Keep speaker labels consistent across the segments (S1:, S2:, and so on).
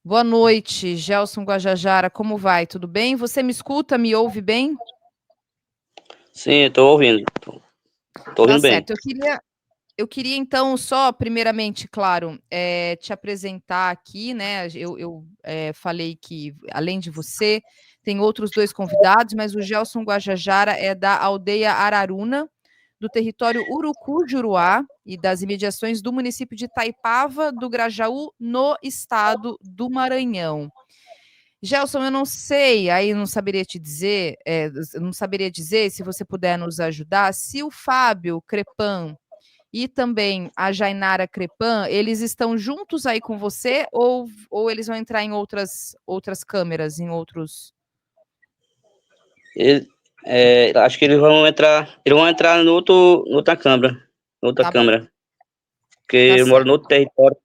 S1: Boa noite, Gelson Guajajara, como vai? Tudo bem? Você me escuta, me ouve bem?
S2: Sim, tô ouvindo. Tô
S1: Tá
S2: ouvindo bem.
S1: certo. Eu queria então só, primeiramente, claro, te apresentar aqui, né? Eu falei que, além de você, tem outros dois convidados, mas o Gelson Guajajara é da aldeia Araruna, do território Urucu-Juruá e das imediações do município de Taipava do Grajaú, no estado do Maranhão. Gelson, eu não sei, aí não saberia te dizer, eu não saberia dizer, se você puder nos ajudar, se o Fábio Crepan e também a Jainara Crepan, eles estão juntos aí com você ou eles vão entrar em outras câmeras, em outros.
S2: Ele- acho que eles vão entrar noutra câmara, noutra
S1: Tá bom,
S2: câmara, porque
S1: tá
S2: eu moro no
S1: certo.
S2: outro território.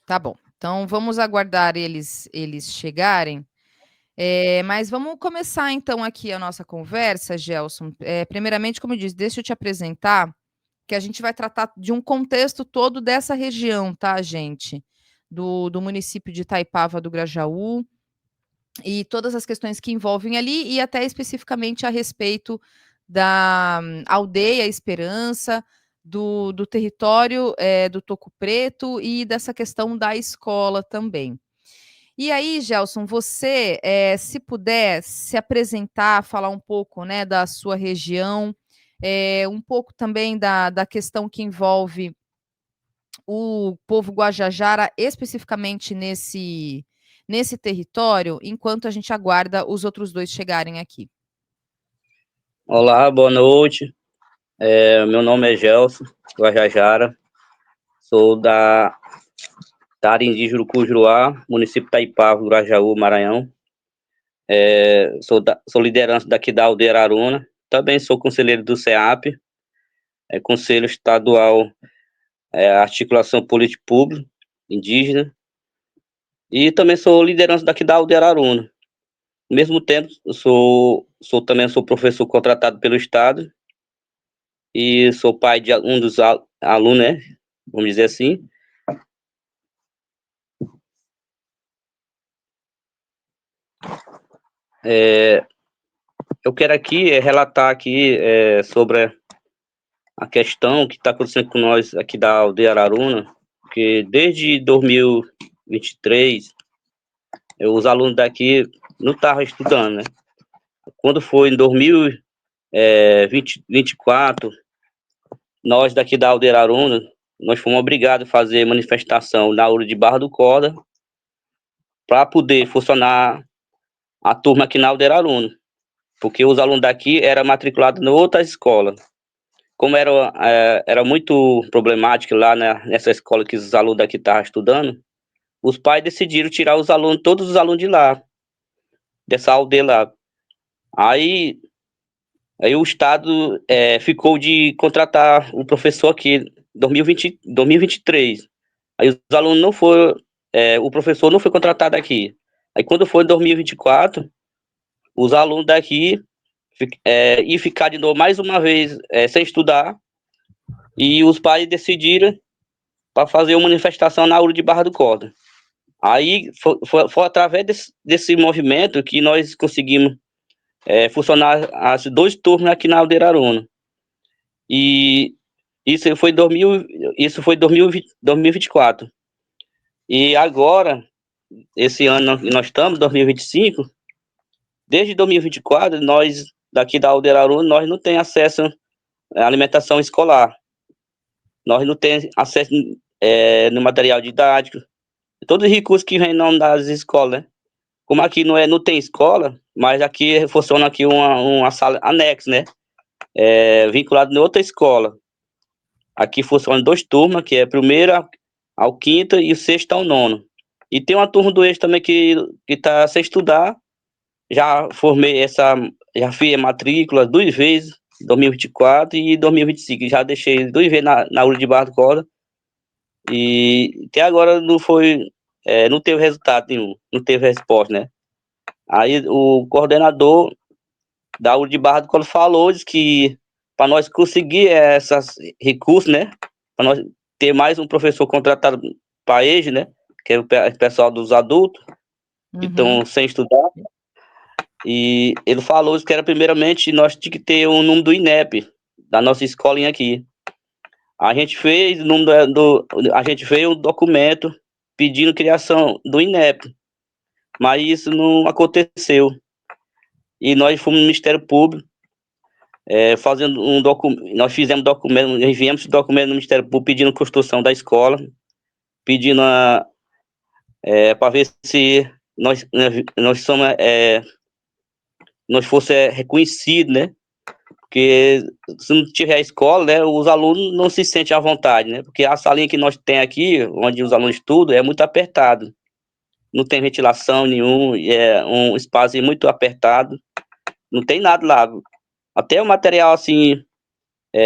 S1: Tá bom. Então vamos aguardar eles chegarem. Mas vamos começar então aqui a nossa conversa, Gelson. Primeiramente, como eu disse, deixa eu te apresentar, que a gente vai tratar de um contexto todo dessa região, tá, gente? Do município de Itaipava do Grajaú e todas as questões que envolvem ali, e até especificamente a respeito da aldeia Esperança, do território do Toco Preto e dessa questão da escola também. E aí, Gelson, você, se puder se apresentar, falar um pouco, né, da sua região, um pouco também da questão que envolve o povo Guajajara, especificamente nesse território, enquanto a gente aguarda os outros dois chegarem aqui.
S2: Olá, boa noite. Meu nome é Gelson Guajajara, sou da área indígena Urucu-Juruá, município de Taipava, Grajaú, Maranhão. Sou liderança daqui da aldeia Araruna. Também sou conselheiro do CEAP, Conselho Estadual, Articulação Política Pública Indígena. E também sou liderança daqui da aldeia Araruna. Ao mesmo tempo, eu sou professor contratado pelo Estado e sou pai de um dos alunos, né? Vamos dizer assim. É, eu quero aqui relatar aqui sobre a questão que está acontecendo com nós aqui da aldeia Araruna, que desde 2023, os alunos daqui não estavam estudando, né? Quando foi em 2024, nós daqui da aldeia Araruna, nós fomos obrigados a fazer manifestação na Uru de Barra do Corda para poder funcionar a turma aqui na aldeia Araruna, porque os alunos daqui eram matriculados em outra escola. Como era muito problemático lá, né, nessa escola que os alunos daqui estavam estudando, os pais decidiram tirar todos os alunos de lá, dessa aldeia lá. Aí, aí o Estado ficou de contratar o professor aqui em 2023. Aí os alunos não foram, o professor não foi contratado aqui. Aí quando foi em 2024, os alunos daqui iam ficar de novo mais uma vez sem estudar, e os pais decidiram para fazer uma manifestação na URA de Barra do Corda. Aí foi através desse movimento que nós conseguimos funcionar as dois turmas aqui na Aldeia Araruna. E isso foi 2024. E agora, esse ano que nós estamos, 2025, desde 2024, nós daqui da Aldeia Araruna, nós não temos acesso à alimentação escolar. Nós não temos acesso no material didático, todos os recursos que vêm não das escolas, né? Como aqui não tem escola, mas aqui funciona aqui uma sala anexa, né? Vinculado em outra escola. Aqui funciona duas turmas, que é a primeira ao quinta e o sexto ao nono. E tem uma turma do eixo também que está sem estudar. Já fiz a matrícula duas vezes, 2024 e 2025. Já deixei duas vezes na aula de Barra do Corda. E até agora não teve resultado nenhum, não teve resposta, né? Aí o coordenador da UR de Barra do Corda falou, disse que para nós conseguir esses recursos, né? Para nós ter mais um professor contratado para EJA, né? que é o pessoal dos adultos, que
S1: Uhum.
S2: estão sem estudar. E ele falou que era primeiramente nós tínhamos que ter o número do INEP, da nossa escolinha aqui. A gente fez a gente fez um documento pedindo criação do INEP, mas isso não aconteceu. E nós fomos no Ministério Público, fazendo um documento, nós fizemos documento, enviamos documento no Ministério Público pedindo construção da escola, pedindo para ver se nós somos nós fosse reconhecido, né? Porque se não tiver a escola, né, os alunos não se sentem à vontade, né? Porque a salinha que nós tem aqui, onde os alunos estudam, é muito apertado. Não tem ventilação nenhum, é um espaço muito apertado. Não tem nada lá. Até o material, assim,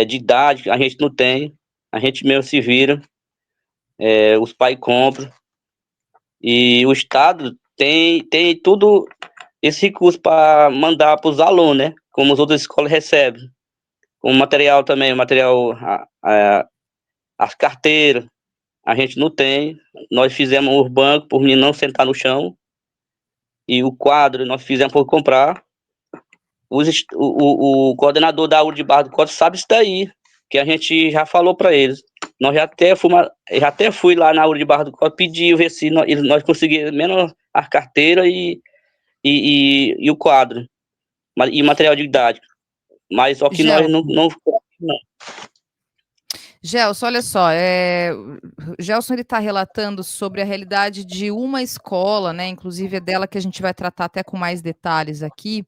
S2: didático, a gente não tem. A gente mesmo se vira. Os pais compram. E o Estado tem tudo esse recurso para mandar para os alunos, né? Como as outras escolas recebem. Com material também, as carteiras, a gente não tem. Nós fizemos os bancos por mim não sentar no chão. E o quadro nós fizemos por comprar. O coordenador da URI de Barra do Corte sabe isso daí, que a gente já falou para eles. Nós já até fui lá na URI de Barra do Corte pedir, ver se nós conseguimos menos as carteiras e o quadro, e material didático. Mas só que nós não.
S1: Gelson, olha só, o Gelson ele está relatando sobre a realidade de uma escola, né? Inclusive é dela que a gente vai tratar até com mais detalhes aqui,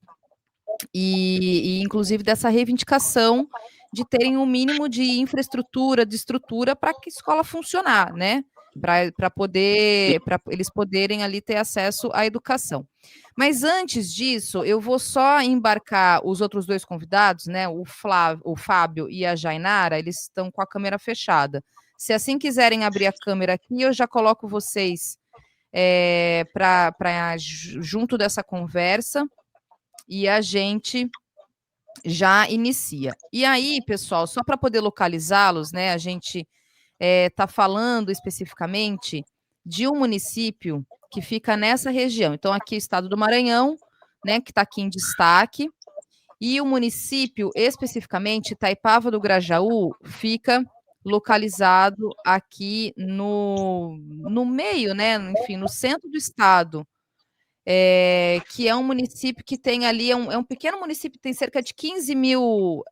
S1: e inclusive dessa reivindicação de terem um mínimo de infraestrutura, de estrutura para que a escola funcionar, né? Para eles poderem ali ter acesso à educação. Mas antes disso, eu vou só embarcar os outros dois convidados, né? O Fábio e a Jainara, eles estão com a câmera fechada. Se assim quiserem abrir a câmera aqui, eu já coloco vocês junto dessa conversa e a gente já inicia. E aí, pessoal, só para poder localizá-los, né? A gente está falando especificamente de um município que fica nessa região. Então, aqui o estado do Maranhão, né, que está aqui em destaque, e o município, especificamente, Itaipava do Grajaú, fica localizado aqui no meio, né, enfim, no centro do estado, que é um município que tem ali, é um pequeno município, tem cerca de 15 mil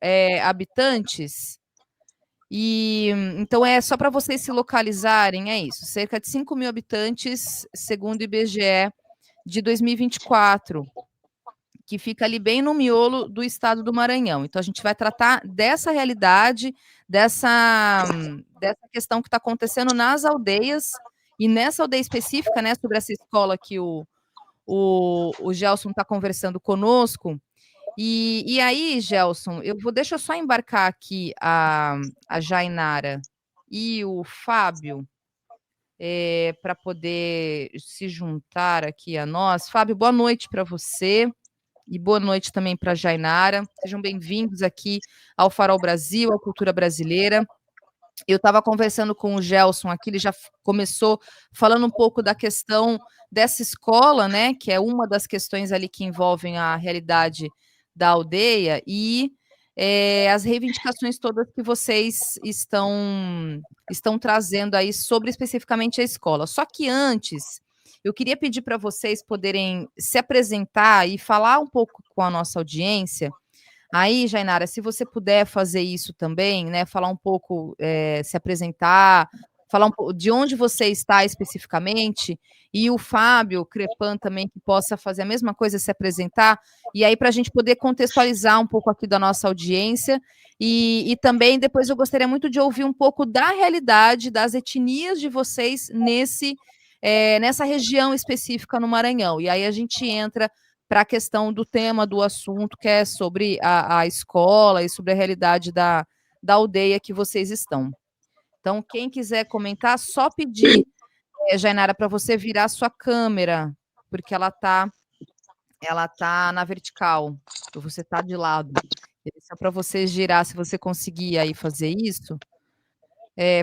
S1: habitantes, e então só para vocês se localizarem, é isso, cerca de 5 mil habitantes, segundo o IBGE de 2024, que fica ali bem no miolo do estado do Maranhão. Então, a gente vai tratar dessa realidade, dessa questão que está acontecendo nas aldeias, e nessa aldeia específica, né, sobre essa escola que o Gelson está conversando conosco. E aí, Gelson, deixa eu só embarcar aqui a Jainara e o Fábio para poder se juntar aqui a nós. Fábio, boa noite para você e boa noite também para a Jainara. Sejam bem-vindos aqui ao Farol Brasil, à Cultura Brasileira. Eu estava conversando com o Gelson aqui, ele já começou falando um pouco da questão dessa escola, né, que é uma das questões ali que envolvem a realidade da aldeia e as reivindicações todas que vocês estão trazendo aí sobre especificamente a escola. Só que antes, eu queria pedir para vocês poderem se apresentar e falar um pouco com a nossa audiência. Aí, Jainara, se você puder fazer isso também, né, falar um pouco, se apresentar, falar um pouco de onde você está especificamente, e o Fábio Crepan também, que possa fazer a mesma coisa, se apresentar, e aí para a gente poder contextualizar um pouco aqui da nossa audiência, e também depois eu gostaria muito de ouvir um pouco da realidade das etnias de vocês nessa região específica no Maranhão, e aí a gente entra para a questão do tema do assunto, que é sobre a escola e sobre a realidade da aldeia que vocês estão. Então, quem quiser comentar, só pedir, Jainara, para você virar a sua câmera, porque ela tá na vertical, você está de lado. Só para você girar, se você conseguir aí fazer isso,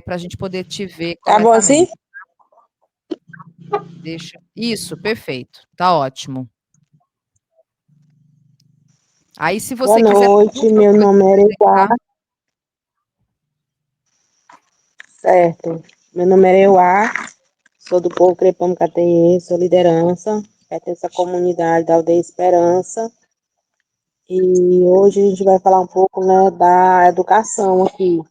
S1: para a gente poder te ver
S3: Tá bom assim?
S1: corretamente. Deixa isso, perfeito, tá ótimo. Aí se
S3: Boa
S1: você quiser, por
S3: noite, meu
S1: favor,
S3: nome é Euá,
S1: acrescentar.
S3: certo? Meu nome é Euá, sou do povo Crepamo Cateiê, sou liderança, pertenço à comunidade da Aldeia Esperança, e hoje a gente vai falar um pouco, né, da educação aqui,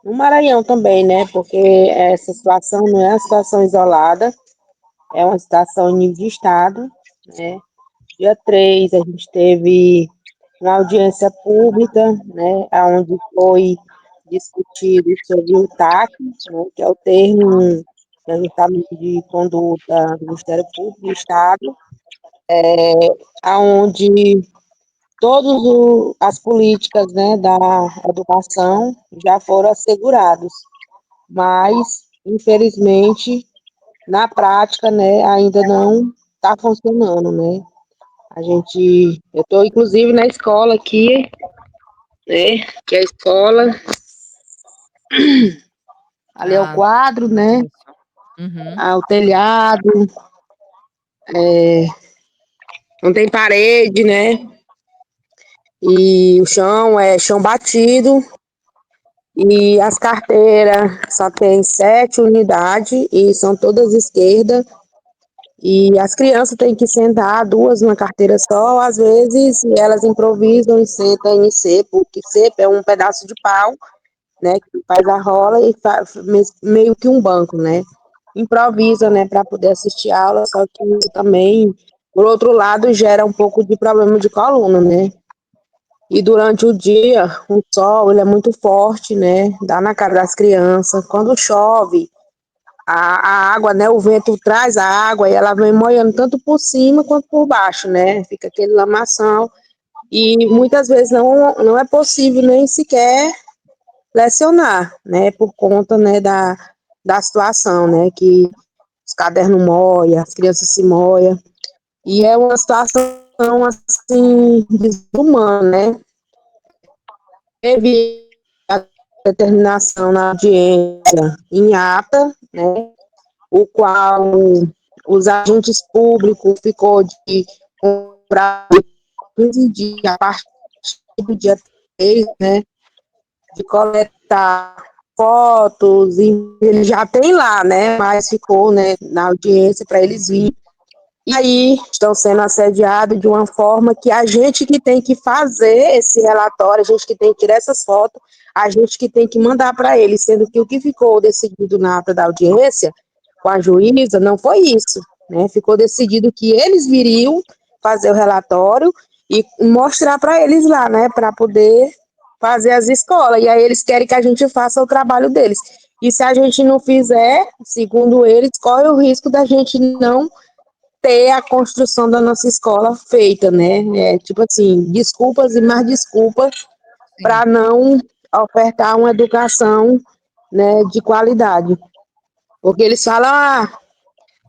S3: no Maranhão também, né, porque essa situação não é uma situação isolada, é uma situação em nível de estado, né. Dia 3 a gente teve uma audiência pública, né, onde foi discutido sobre o TAC, né, que é o termo de ajustamento de conduta do Ministério Público do Estado, onde todas as políticas, né, da educação já foram assegurados, mas, infelizmente, na prática, né, ainda não está funcionando, né. Eu estou inclusive na escola aqui, né? Que é a escola, ali é o
S1: Ah,
S3: quadro, né?
S1: isso. Uhum.
S3: O telhado, não tem parede, né? E o chão é chão batido. E as carteiras só tem 7 unidades e são todas esquerdas. E as crianças têm que sentar duas numa carteira só, às vezes elas improvisam e sentam em cepo, que cepo é um pedaço de pau, né, que faz a rola e faz meio que um banco, né, improvisa, né, para poder assistir a aula, só que também, por outro lado, gera um pouco de problema de coluna, né, e durante o dia, o sol, ele é muito forte, né, dá na cara das crianças, quando chove, a água, né, o vento traz a água e ela vem molhando tanto por cima quanto por baixo, né, fica aquele lamaçal, e muitas vezes não é possível nem sequer lecionar, né, por conta, né, da situação, né, que os cadernos molham, as crianças se molham, e é uma situação, assim, desumana, né. Teve a determinação na audiência em ata, né, o qual os agentes públicos ficou de comprar 15 dias a partir do dia 3, né, de coletar fotos, e ele já tem lá, né, mas ficou, né, na audiência para eles virem. E aí estão sendo assediados de uma forma que a gente que tem que fazer esse relatório, a gente que tem que tirar essas fotos, a gente que tem que mandar para eles, sendo que o que ficou decidido na ata da audiência com a juíza não foi isso, né? Ficou decidido que eles viriam fazer o relatório e mostrar para eles lá, né, para poder fazer as escolas. E aí eles querem que a gente faça o trabalho deles. E se a gente não fizer, segundo eles, corre o risco da gente não ter a construção da nossa escola feita, né? Tipo assim, desculpas e mais desculpas
S1: Sim,
S3: para não ofertar uma educação, né, de qualidade. Porque eles falam,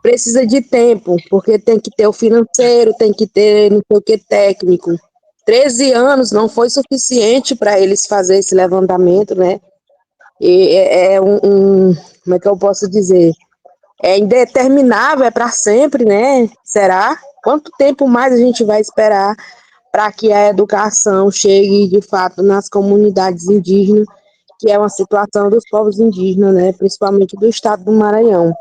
S3: precisa de tempo, porque tem que ter o financeiro, tem que ter não sei o que técnico. 13 anos não foi suficiente para eles fazer esse levantamento, né? E como é que eu posso dizer? É indeterminável, é para sempre, né? Será? Quanto tempo mais a gente vai esperar para que a educação chegue de fato nas comunidades indígenas, que é uma situação dos povos indígenas, né? Principalmente do estado do Maranhão.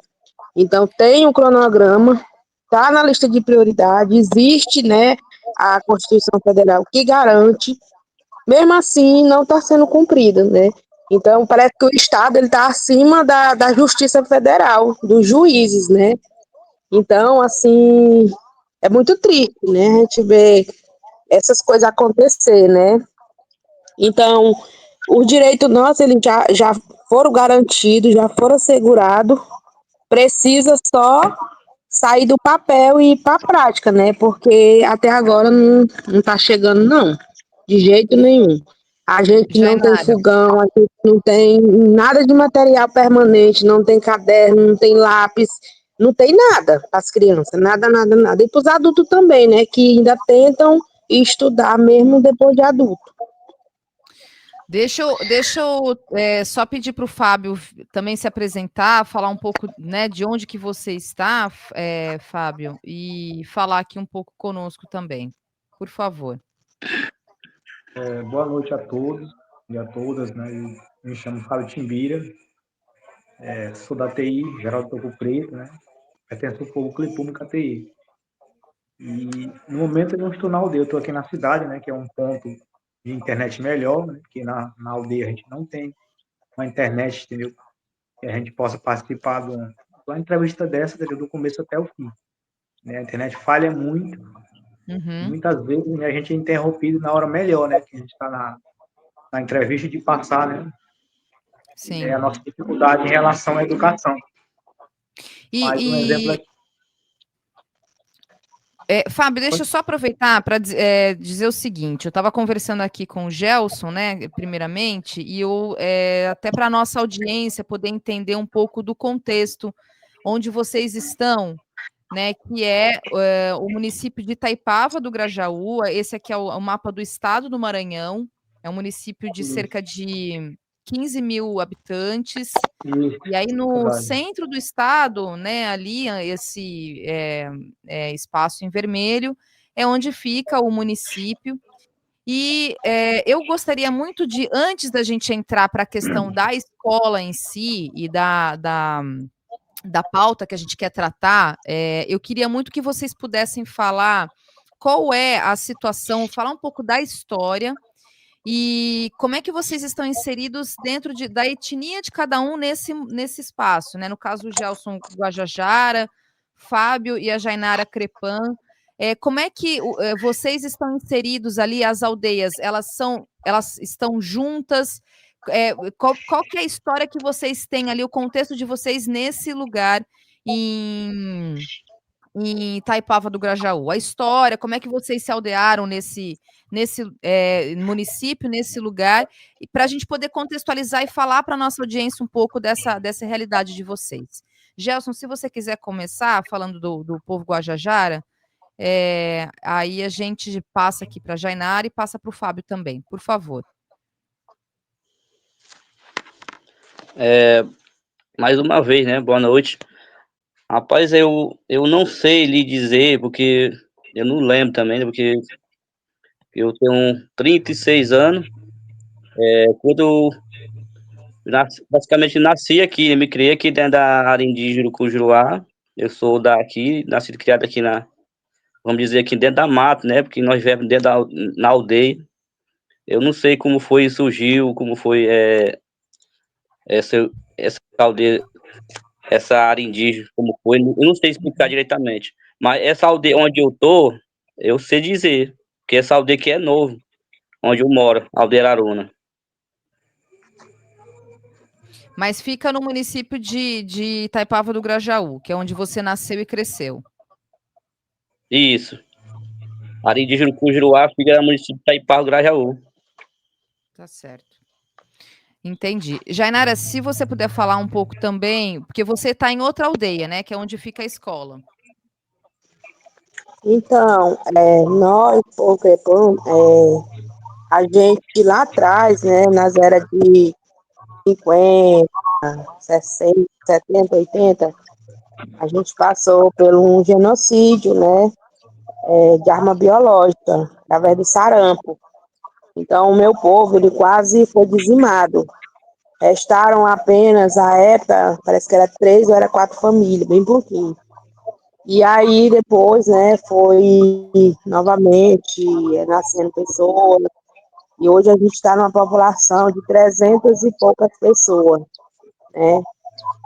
S3: Então, tem um cronograma, está na lista de prioridade, existe, né, a Constituição Federal que garante, mesmo assim, não está sendo cumprida, né? Então, parece que o Estado está acima da Justiça Federal, dos juízes, né? Então, assim, é muito triste, né? A gente ver essas coisas acontecer, né? Então, os direitos nossos, eles já foram garantidos, já foram assegurados, precisa só sair do papel e ir para a prática, né? Porque até agora não está chegando, não, de jeito nenhum. A gente não tem
S1: Jainara,
S3: fogão, a gente não tem nada de material permanente, não tem caderno, não tem lápis, não tem nada para as crianças, nada, nada, nada. E para os adultos também, né? Que ainda tentam estudar mesmo depois de adulto.
S1: Deixa eu só pedir para o Fábio também se apresentar, falar um pouco, né, de onde que você está, Fábio, e falar aqui um pouco conosco também, por favor.
S4: Boa noite a todos e a todas, né? Eu me chamo Fábio Timbira, sou da TI, Geraldo Toco Preto, né? Pertenço ao Fogo Clipúmica TI. E no momento eu não estou na aldeia, eu estou aqui na cidade, né? Que é um ponto de internet melhor, né? Porque na aldeia a gente não tem uma internet, entendeu? Que a gente possa participar de uma entrevista dessa, entendeu? Do começo até o fim. Né? A internet falha muito, muitas vezes, né, a gente é interrompido na hora melhor, né? Que a gente está na entrevista de passar, né?
S1: Sim.
S4: É a nossa dificuldade em relação à educação. Mais um exemplo
S1: E,
S4: aqui.
S1: Fábio, deixa eu só aproveitar para dizer o seguinte: eu estava conversando aqui com o Gelson, né, primeiramente, e eu, até para a nossa audiência poder entender um pouco do contexto onde vocês estão, né, que é o município de Itaipava do Grajaú. Esse aqui é o mapa do estado do Maranhão, é um município de cerca de 15 mil habitantes.
S4: Isso,
S1: E aí no
S4: verdade.
S1: centro do estado, né, ali esse espaço em vermelho é onde fica o município. E eu gostaria muito de, antes da gente entrar para a questão da escola em si e da pauta que a gente quer tratar, eu queria muito que vocês pudessem falar qual é a situação, falar um pouco da história e como é que vocês estão inseridos dentro da etnia de cada um nesse espaço, né? No caso, o Gelson Guajajara, Fábio e a Jainara Crepan. Como é que vocês estão inseridos ali, as aldeias? Elas estão juntas? Qual que é a história que vocês têm ali, o contexto de vocês nesse lugar em Itaipava do Grajaú? A história, como é que vocês se aldearam nesse município, nesse lugar, e para a gente poder contextualizar e falar para a nossa audiência um pouco dessa realidade de vocês. Gelson, se você quiser começar falando do povo Guajajara, aí a gente passa aqui para a Jainara e passa para o Fábio também, por favor.
S2: Mais uma vez, né? Boa noite. Rapaz, eu não sei lhe dizer, porque eu não lembro também, né, porque eu tenho 36 anos. Quando basicamente nasci aqui, né, me criei aqui dentro da área indígena Cujuruá. Eu sou daqui, nascido e criado aqui vamos dizer aqui dentro da mata, né? Porque nós vivemos dentro na aldeia. Eu não sei como foi, surgiu, como foi essa aldeia, essa área indígena, como foi, eu não sei explicar diretamente. Mas essa aldeia onde eu tô, eu sei dizer, que essa aldeia aqui é novo, onde eu moro, Aldeia Aruna.
S1: Mas fica no município de Itaipava do Grajaú, que é onde você nasceu e cresceu.
S2: Isso. A área indígena Cujuruá fica no município de Itaipava do Grajaú.
S1: Tá certo. Entendi. Jainara, se você puder falar um pouco também, porque você está em outra aldeia, né? Que é onde fica a escola.
S3: Então, nós, Fogo Clipúmica, a gente lá atrás, né, nas eras de 50, 60, 70, 80, a gente passou por um genocídio, né, de arma biológica, através do sarampo. Então, o meu povo, ele quase foi dizimado. Restaram apenas, à época, parece que era 3 ou era 4 famílias, bem pouquinho. E aí, depois, né, foi novamente nascendo pessoas. E hoje a gente está numa população de 300 e poucas pessoas, né?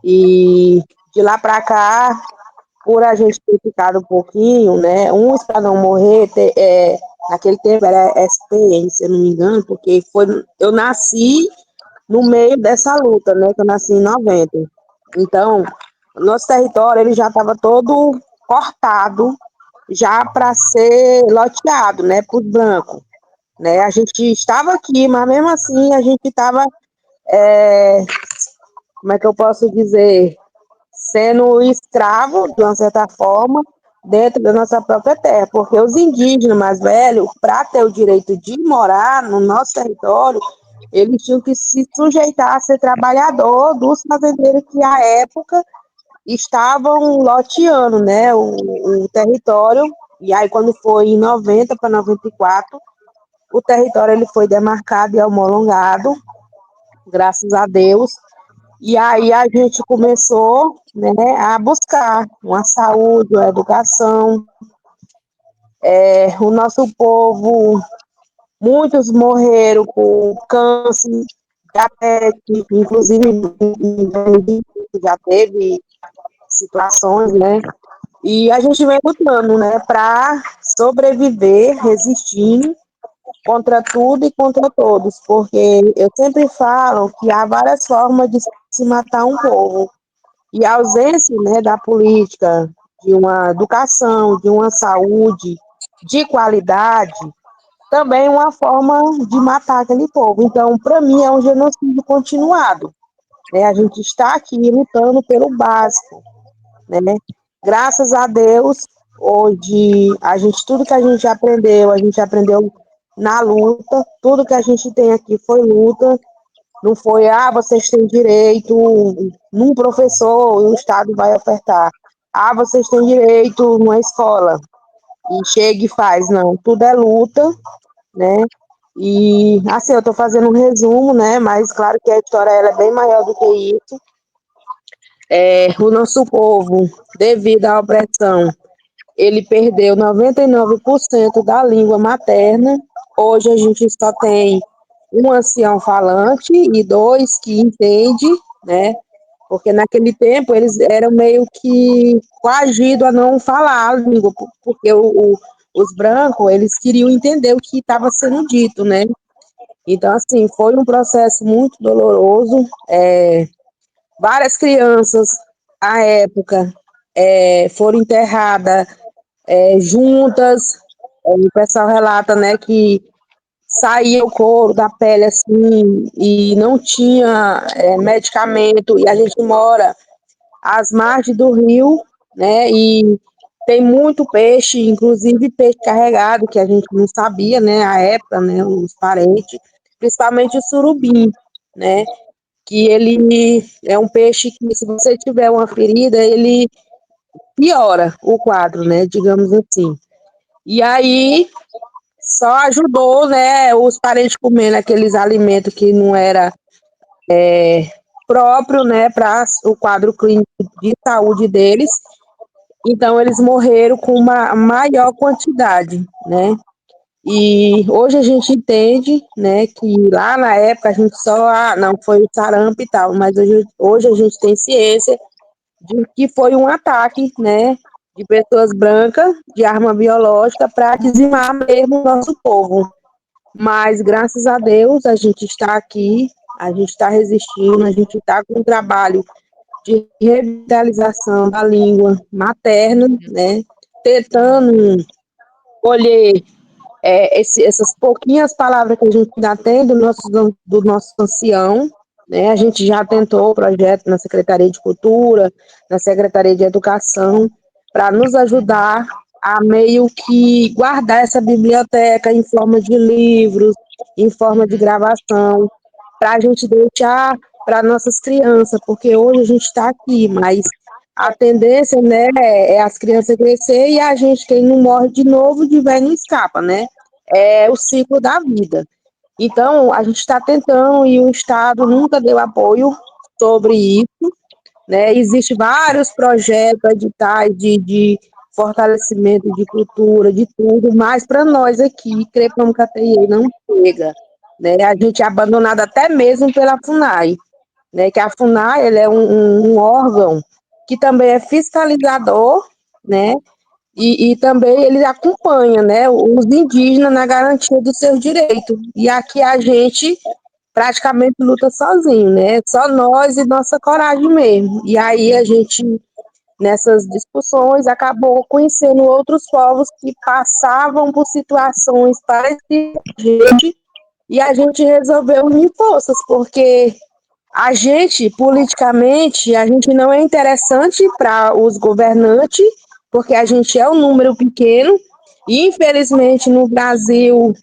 S3: E de lá para cá, por a gente ter ficado um pouquinho, né? Uns para não morrer, naquele tempo era SPM, se eu não me engano, porque eu nasci no meio dessa luta, né? Que eu nasci em 90. Então, nosso território ele já estava todo cortado, já para ser loteado, né? Por branco, né? A gente estava aqui, mas mesmo assim a gente estava, como é que eu posso dizer, sendo escravo, de uma certa forma, dentro da nossa própria terra, porque os indígenas mais velhos, para ter o direito de morar no nosso território, eles tinham que se sujeitar a ser trabalhador dos fazendeiros que, à época, estavam loteando, né, o território. E aí, quando foi em 90 para 94, o território ele foi demarcado e homologado, graças a Deus. E aí a gente começou, né, a buscar uma saúde, uma educação. O nosso povo, muitos morreram com câncer, diabetes, inclusive já teve situações, né? E a gente vem lutando, né, para sobreviver, resistindo contra tudo e contra todos, porque eu sempre falo que há várias formas de se matar um povo. E a ausência, né, da política, de uma educação, de uma saúde de qualidade, também é uma forma de matar aquele povo. Então, para mim, é um genocídio continuado. Né? A gente está aqui lutando pelo básico, né? Graças a Deus, hoje, tudo que a gente aprendeu na luta, tudo que a gente tem aqui foi luta, não foi, vocês têm direito num professor e o Estado vai ofertar. Vocês têm direito numa escola e chega e faz. Não, tudo é luta, né? E, assim, eu estou fazendo um resumo, né? Mas, claro que a história ela é bem maior do que isso. O nosso povo, devido à opressão, ele perdeu 99% da língua materna. Hoje a gente só tem um ancião falante e dois que entende, né? Porque naquele tempo eles eram meio que coagidos a não falar a língua, porque os brancos, eles queriam entender o que estava sendo dito, né? Então, assim, foi um processo muito doloroso. Várias crianças, à época, foram enterradas juntas. O pessoal relata, né, que saía o couro da pele assim e não tinha medicamento, e a gente mora às margens do rio, né, e tem muito peixe, inclusive peixe carregado, que a gente não sabia, né, à época, né, os parentes, principalmente o surubim, né, que ele é um peixe que, se você tiver uma ferida, ele piora o quadro, né, digamos assim. E aí só ajudou, né, os parentes comendo aqueles alimentos que não era próprio, né, para o quadro clínico de saúde deles. Então eles morreram com uma maior quantidade, né? E hoje a gente entende, né, que lá na época a gente só, não, foi o sarampo e tal, mas hoje a gente tem ciência de que foi um ataque, né, de pessoas brancas, de arma biológica, para dizimar mesmo o nosso povo. Mas, graças a Deus, a gente está aqui, a gente está resistindo, a gente está com um trabalho de revitalização da língua materna, né, tentando colher essas pouquinhas palavras que a gente ainda tem do nosso ancião, né? A gente já tentou o projeto na Secretaria de Cultura, na Secretaria de Educação, para nos ajudar a meio que guardar essa biblioteca em forma de livros, em forma de gravação, para a gente deixar para nossas crianças, porque hoje a gente está aqui, mas a tendência, né, é as crianças crescer e a gente, quem não morre de novo, de velho não escapa, né? É o ciclo da vida. Então, a gente está tentando e o Estado nunca deu apoio sobre isso, né? Existem vários projetos, editais de fortalecimento de cultura, de tudo, mas para nós aqui, Crepamos Cateie, não chega, né? A gente é abandonado até mesmo pela FUNAI, né? Que a FUNAI, ele é um órgão que também é fiscalizador, né? E também ele acompanha, né, os indígenas na garantia dos seus direitos. E aqui a gente praticamente luta sozinho, né? Só nós e nossa coragem mesmo. E aí a gente, nessas discussões, acabou conhecendo outros povos que passavam por situações parecidas com a gente, e a gente resolveu unir forças, porque a gente, politicamente, a gente não é interessante para os governantes, porque a gente é um número pequeno, e infelizmente no Brasil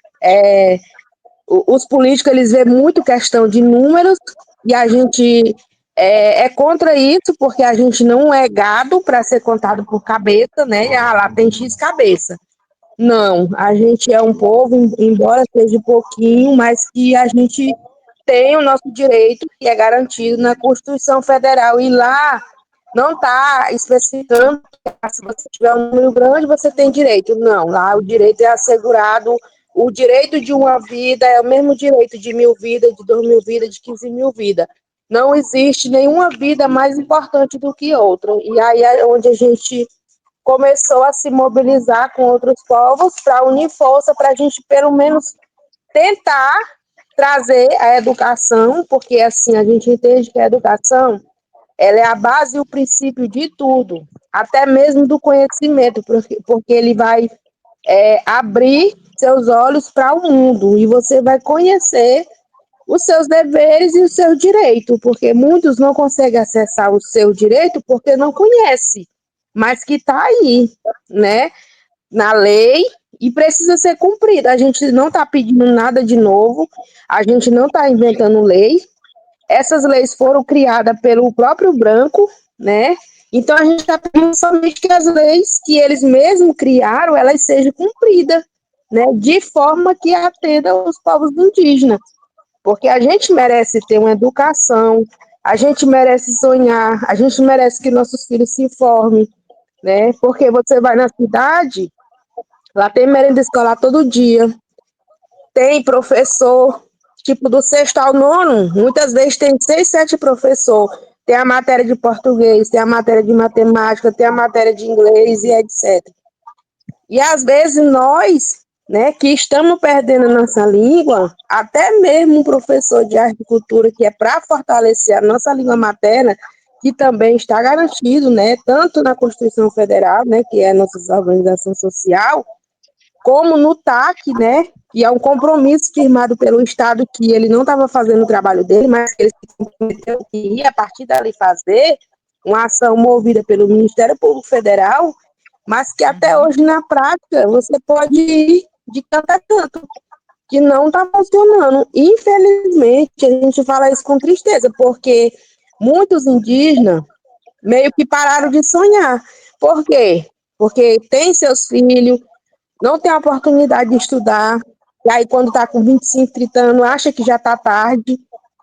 S3: Os políticos, eles veem muito questão de números, e a gente é contra isso, porque a gente não é gado para ser contado por cabeça, né? Ah, lá tem X cabeça. Não, a gente é um povo, embora seja pouquinho, mas que a gente tem o nosso direito, que é garantido na Constituição Federal, e lá não está especificando que se você tiver um número grande, você tem direito. Não, lá o direito é assegurado, o direito de uma vida é o mesmo direito de 1.000 vidas, de 2.000 vidas, de 15.000 vidas. Não existe nenhuma vida mais importante do que outra. E aí é onde a gente começou a se mobilizar com outros povos para unir força, para a gente, pelo menos, tentar trazer a educação, porque assim a gente entende que a educação ela é a base e o princípio de tudo, até mesmo do conhecimento, porque ele vai abrir seus olhos para o mundo, e você vai conhecer os seus deveres e o seu direito, porque muitos não conseguem acessar o seu direito porque não conhece, mas que está aí, né, na lei, e precisa ser cumprida. A gente não está pedindo nada de novo, a gente não está inventando lei. Essas leis foram criadas pelo próprio branco, né? Então a gente está pedindo somente que as leis que eles mesmos criaram, elas sejam cumpridas, né? De forma que atenda os povos indígenas. Porque a gente merece ter uma educação, a gente merece sonhar, a gente merece que nossos filhos se formem, né? Porque você vai na cidade, lá tem merenda escolar todo dia, tem professor, tipo do sexto ao nono, muitas vezes tem 6, 7 professores. Tem a matéria de português, tem a matéria de matemática, tem a matéria de inglês e etc. E às vezes nós, né, que estamos perdendo a nossa língua, até mesmo um professor de agricultura, que é para fortalecer a nossa língua materna, que também está garantido, né, tanto na Constituição Federal, né, que é a nossa organização social, como no TAC, né, que é um compromisso firmado pelo Estado, que ele não estava fazendo o trabalho dele, mas ele se comprometeu que ia, a partir dali, fazer uma ação movida pelo Ministério Público Federal, mas que até hoje, na prática, você pode ir de canto a canto, que não está funcionando. Infelizmente, a gente fala isso com tristeza, porque muitos indígenas meio que pararam de sonhar. Por quê? Porque tem seus filhos, não tem a oportunidade de estudar, e aí quando está com 25, 30 anos, acha que já está tarde,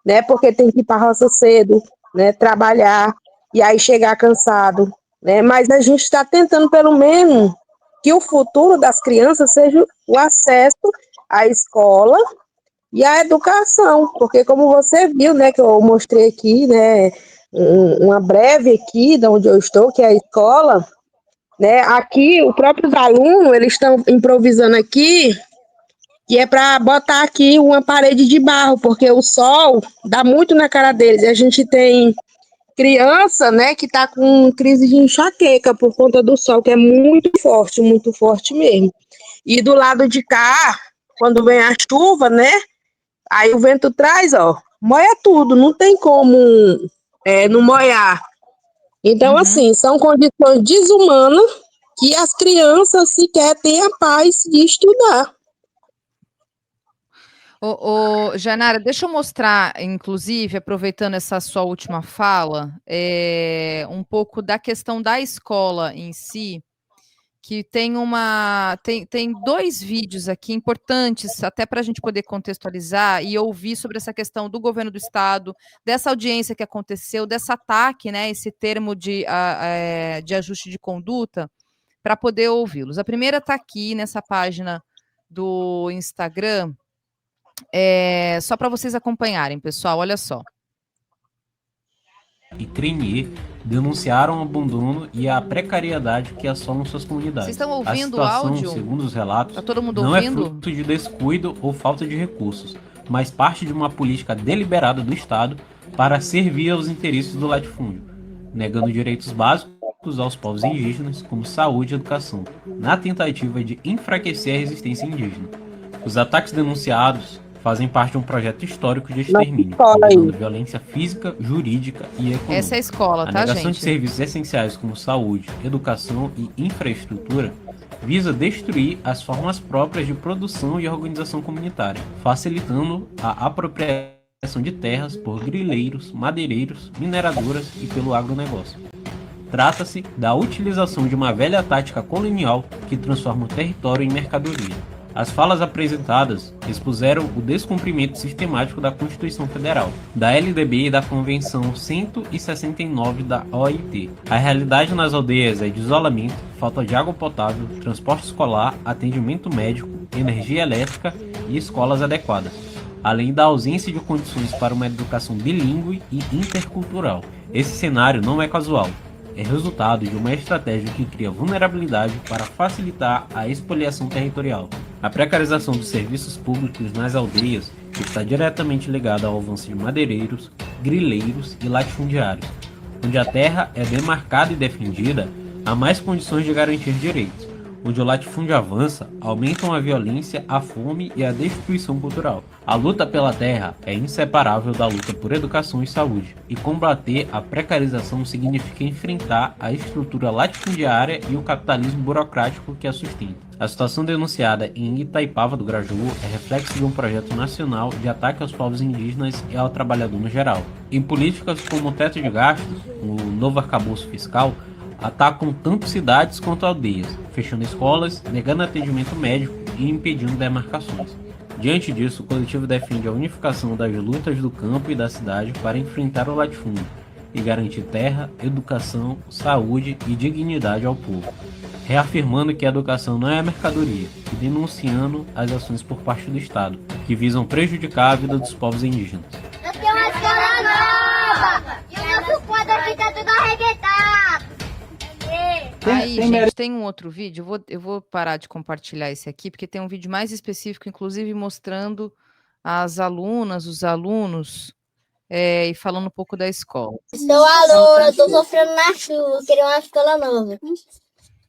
S3: né, porque tem que ir para a roça cedo, né, trabalhar, e aí chegar cansado, né, mas a gente está tentando, pelo menos, que o futuro das crianças seja o acesso à escola e à educação, porque como você viu, né, que eu mostrei aqui, né, uma breve aqui, de onde eu estou, que é a escola, né, aqui, os próprios alunos, eles estão improvisando aqui, que é para botar aqui uma parede de barro, porque o sol dá muito na cara deles, e a gente tem criança, né, que está com crise de enxaqueca por conta do sol, que é muito forte mesmo. E do lado de cá, quando vem a chuva, né, aí o vento traz, ó, moia tudo, não tem como não moiar. Então, assim, são condições desumanas que as crianças sequer têm a paz de estudar.
S1: Janara, deixa eu mostrar, inclusive, aproveitando essa sua última fala, um pouco da questão da escola em si, que tem 2 vídeos aqui importantes, até para a gente poder contextualizar e ouvir sobre essa questão do governo do estado, dessa audiência que aconteceu, desse ataque, né, esse termo de ajuste de conduta, para poder ouvi-los. A primeira está aqui nessa página do Instagram, só para vocês acompanharem, pessoal, olha só.
S5: E Crenier denunciaram o abandono e a precariedade que assolam suas comunidades.
S1: Vocês estão ouvindo
S5: a situação,
S1: o áudio?
S5: segundo os relatos,
S1: Tá todo mundo
S5: não
S1: ouvindo?
S5: é fruto de descuido ou falta de recursos, mas parte de uma política deliberada do Estado para servir aos interesses do latifúndio, negando direitos básicos aos povos indígenas, como saúde e educação, na tentativa de enfraquecer a resistência indígena. Os ataques denunciados fazem parte de um projeto histórico de extermínio,
S3: escola aí.
S5: combinando violência física, jurídica e econômica.
S1: Essa é a escola,
S5: A
S1: tá,
S5: negação de
S1: gente?
S5: serviços essenciais como saúde, educação e infraestrutura visa destruir as formas próprias de produção e organização comunitária, facilitando a apropriação de terras por grileiros, madeireiros, mineradoras e pelo agronegócio. Trata-se da utilização de uma velha tática colonial que transforma o território em mercadoria. As falas apresentadas expuseram o descumprimento sistemático da Constituição Federal, da LDB e da Convenção 169 da OIT. A realidade nas aldeias é de isolamento, falta de água potável, transporte escolar, atendimento médico, energia elétrica e escolas adequadas, além da ausência de condições para uma educação bilíngue e intercultural. Esse cenário não é casual. É resultado de uma estratégia que cria vulnerabilidade para facilitar a expoliação territorial. A precarização dos serviços públicos nas aldeias está diretamente ligada ao avanço de madeireiros, grileiros e latifundiários. Onde a terra é demarcada e defendida, há mais condições de garantir direitos. Onde o latifúndio avança, aumentam a violência, a fome e a destruição cultural. A luta pela terra é inseparável da luta por educação e saúde, e combater a precarização significa enfrentar a estrutura latifundiária e o capitalismo burocrático que a sustenta. A situação denunciada em Itaipava do Grajaú é reflexo de um projeto nacional de ataque aos povos indígenas e ao trabalhador no geral. Em políticas como o teto de gastos, o novo arcabouço fiscal, atacam tanto cidades quanto aldeias, fechando escolas, negando atendimento médico e impedindo demarcações. Diante disso, o coletivo defende a unificação das lutas do campo e da cidade para enfrentar o latifúndio e garantir terra, educação, saúde e dignidade ao povo, reafirmando que a educação não é mercadoria e denunciando as ações por parte do Estado, que visam prejudicar a vida dos povos indígenas.
S6: Nós temos uma escola nova e o nosso quadro aqui tá tudo arrebentado.
S1: Aí, gente, tem um outro vídeo. Eu vou parar de compartilhar esse aqui, porque tem um vídeo mais específico, inclusive mostrando as alunas, os alunos, e falando um pouco da escola.
S6: Sou aluna, estou sofrendo na chuva, queria uma escola nova.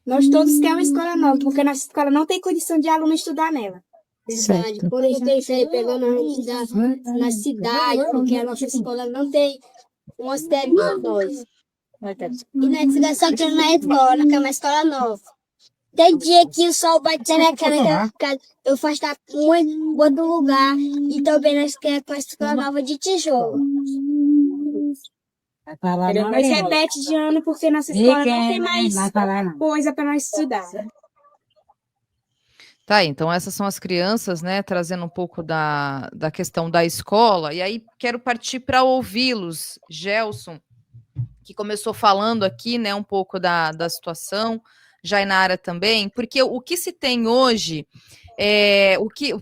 S7: Nós todos queremos uma escola nova, porque nossa escola não tem condição de aluno estudar nela.
S6: Verdade, por isso tem isso aí pegando a gente na cidade, porque a nossa escola não tem uma série para nós. E nós só queremos na escola, que é uma escola nova. Tem dia que o sol bate na cara, eu faço estar muito outro lugar, e também nós queremos uma escola nova de tijolo.
S7: Nós repete de ano, porque nossa escola não tem mais coisa para nós estudar.
S1: Tá, então essas são as crianças, né, trazendo um pouco da questão da escola, e aí quero partir para ouvi-los, Gelson, que começou falando aqui, né, um pouco da situação, Jainara também, porque o que se tem hoje,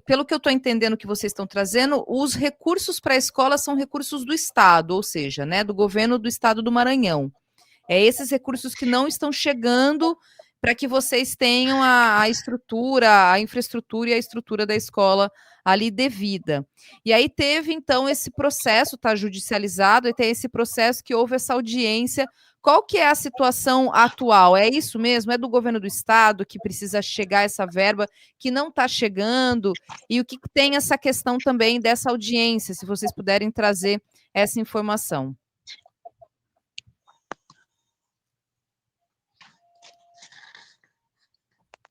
S1: pelo que eu estou entendendo que vocês estão trazendo, os recursos para a escola são recursos do Estado, ou seja, né, do governo do Estado do Maranhão. É esses recursos que não estão chegando para que vocês tenham a estrutura, a infraestrutura e a estrutura da escola ali devida. E aí teve, então, esse processo, está judicializado, e tem esse processo que houve essa audiência. Qual que é a situação atual? É isso mesmo? É do governo do Estado que precisa chegar essa verba, que não está chegando? E o que tem essa questão também dessa audiência, se vocês puderem trazer essa informação.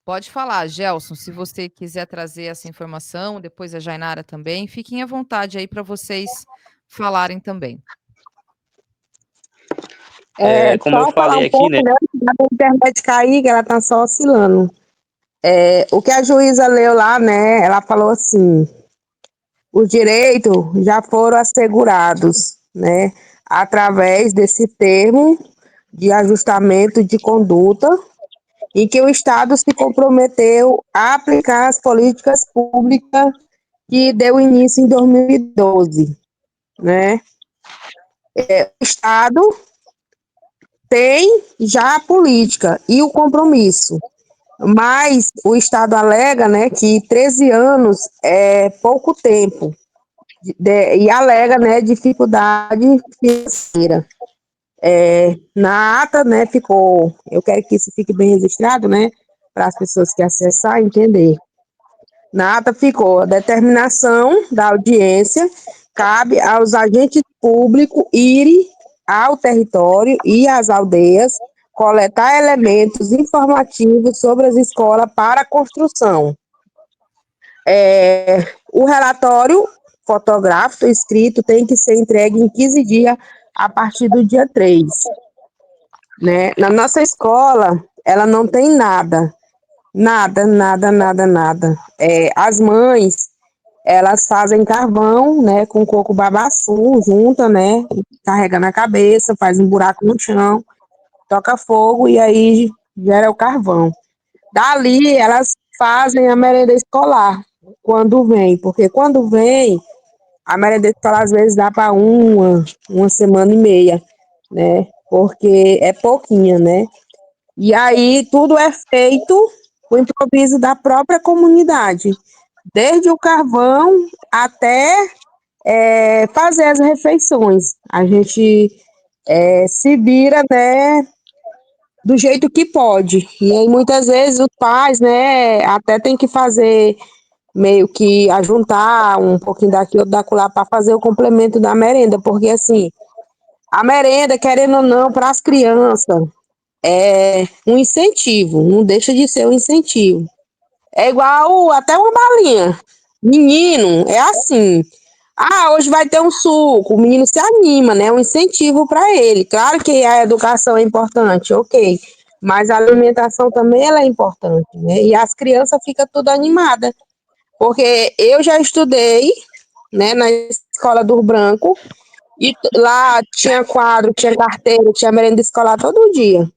S1: Pode falar, Gelson, se você quiser trazer essa informação, depois a Jainara também, fiquem à vontade aí para vocês falarem também.
S2: Como eu falei aqui, né?
S3: A internet cair, que ela tá só oscilando. O que a juíza leu lá, né? Ela falou assim: os direitos já foram assegurados, né? Através desse termo de ajustamento de conduta, em que o Estado se comprometeu a aplicar as políticas públicas que deu início em 2012, né? O Estado tem já a política e o compromisso, mas o Estado alega, né, que 13 anos é pouco tempo, e alega, né, dificuldade financeira. Na ata, né, eu quero que isso fique bem registrado, né, para as pessoas que acessar entender. Na ata ficou a determinação da audiência, cabe aos agentes públicos irem ao território e às aldeias, coletar elementos informativos sobre as escolas para a construção. O relatório fotográfico escrito tem que ser entregue em 15 dias a partir do dia 3. Né? Na nossa escola, ela não tem nada. Nada. As mães, elas fazem carvão, né, com coco babaçu, junta, né, carrega na cabeça, faz um buraco no chão, toca fogo e aí gera o carvão. Dali, elas fazem a merenda escolar, quando vem, porque quando vem, a merenda escolar às vezes dá para uma semana e meia, né, porque é pouquinha, né. E aí tudo é feito com improviso da própria comunidade, desde o carvão até fazer as refeições. A gente se vira, né, do jeito que pode. E aí muitas vezes os pais, né, até tem que fazer meio que ajuntar um pouquinho daqui, outro da lá para fazer o complemento da merenda, porque assim, a merenda, querendo ou não, para as crianças, é um incentivo, não deixa de ser um incentivo. É igual até uma balinha. Menino, é assim. Ah, hoje vai ter um suco, o menino se anima, né? Um incentivo para ele. Claro que a educação é importante, ok. Mas a alimentação também ela é importante, né? E as crianças ficam tudo animadas. Porque eu já estudei, né, na escola do Branco, e lá tinha quadro, tinha carteira, tinha merenda escolar todo dia.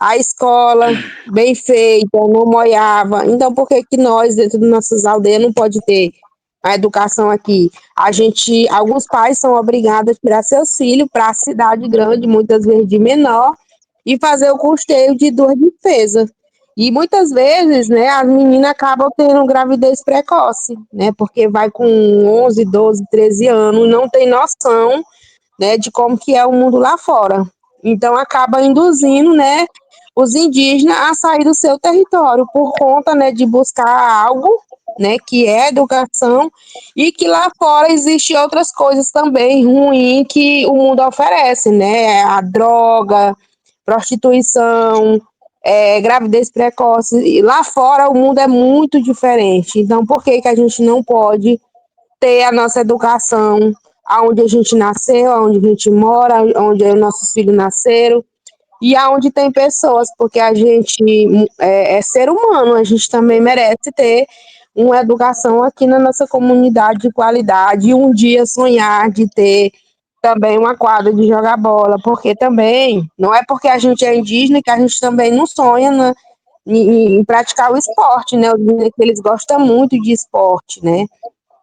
S3: A escola bem feita, não molhava. Então, por que que nós, dentro das nossas aldeias, não pode ter a educação aqui? Alguns pais são obrigados a tirar seus filhos para a cidade grande, muitas vezes de menor, e fazer o custeio de duas despesas. E muitas vezes, né, as meninas acabam tendo gravidez precoce, né, porque vai com 11, 12, 13 anos, não tem noção, né, de como que é o mundo lá fora. Então, acaba induzindo, né, os indígenas a sair do seu território por conta, né, de buscar algo, né, que é educação e que lá fora existe outras coisas também ruins que o mundo oferece, né, a droga, prostituição, gravidez precoce. E lá fora o mundo é muito diferente. Então, por que que a gente não pode ter a nossa educação aonde a gente nasceu, aonde a gente mora, onde os nossos filhos nasceram? E aonde tem pessoas, porque a gente é ser humano, a gente também merece ter uma educação aqui na nossa comunidade de qualidade e um dia sonhar de ter também uma quadra de jogar bola, porque também não é porque a gente é indígena que a gente também não sonha em praticar o esporte, né? Os meninos que eles gostam muito de esporte, né?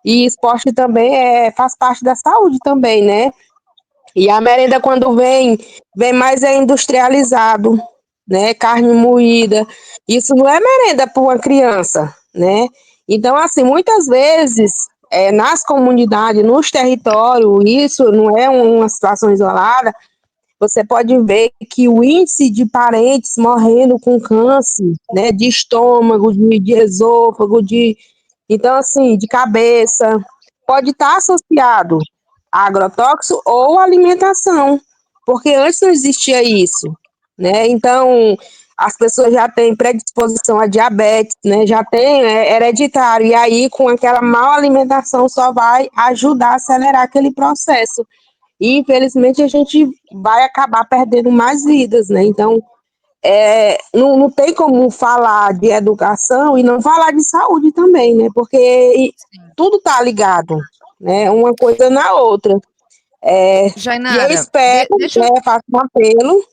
S3: E esporte também faz parte da saúde também, né? E a merenda, quando vem mais industrializado, né? Carne moída. Isso não é merenda para uma criança, né? Então, assim, muitas vezes, nas comunidades, nos territórios, isso não é uma situação isolada, você pode ver que o índice de parentes morrendo com câncer, né? De estômago, de esôfago, então, assim, de cabeça, pode estar associado a agrotóxico ou alimentação, porque antes não existia isso, né? Então, as pessoas já têm predisposição a diabetes, né? Já tem hereditário, e aí, com aquela má alimentação, só vai ajudar a acelerar aquele processo. E, infelizmente, a gente vai acabar perdendo mais vidas, né? Então, não tem como falar de educação e não falar de saúde também, né? Porque tudo está ligado, né? Uma coisa na outra. E eu
S1: Jainara,
S3: espero,
S1: deixa eu.
S3: faço um apelo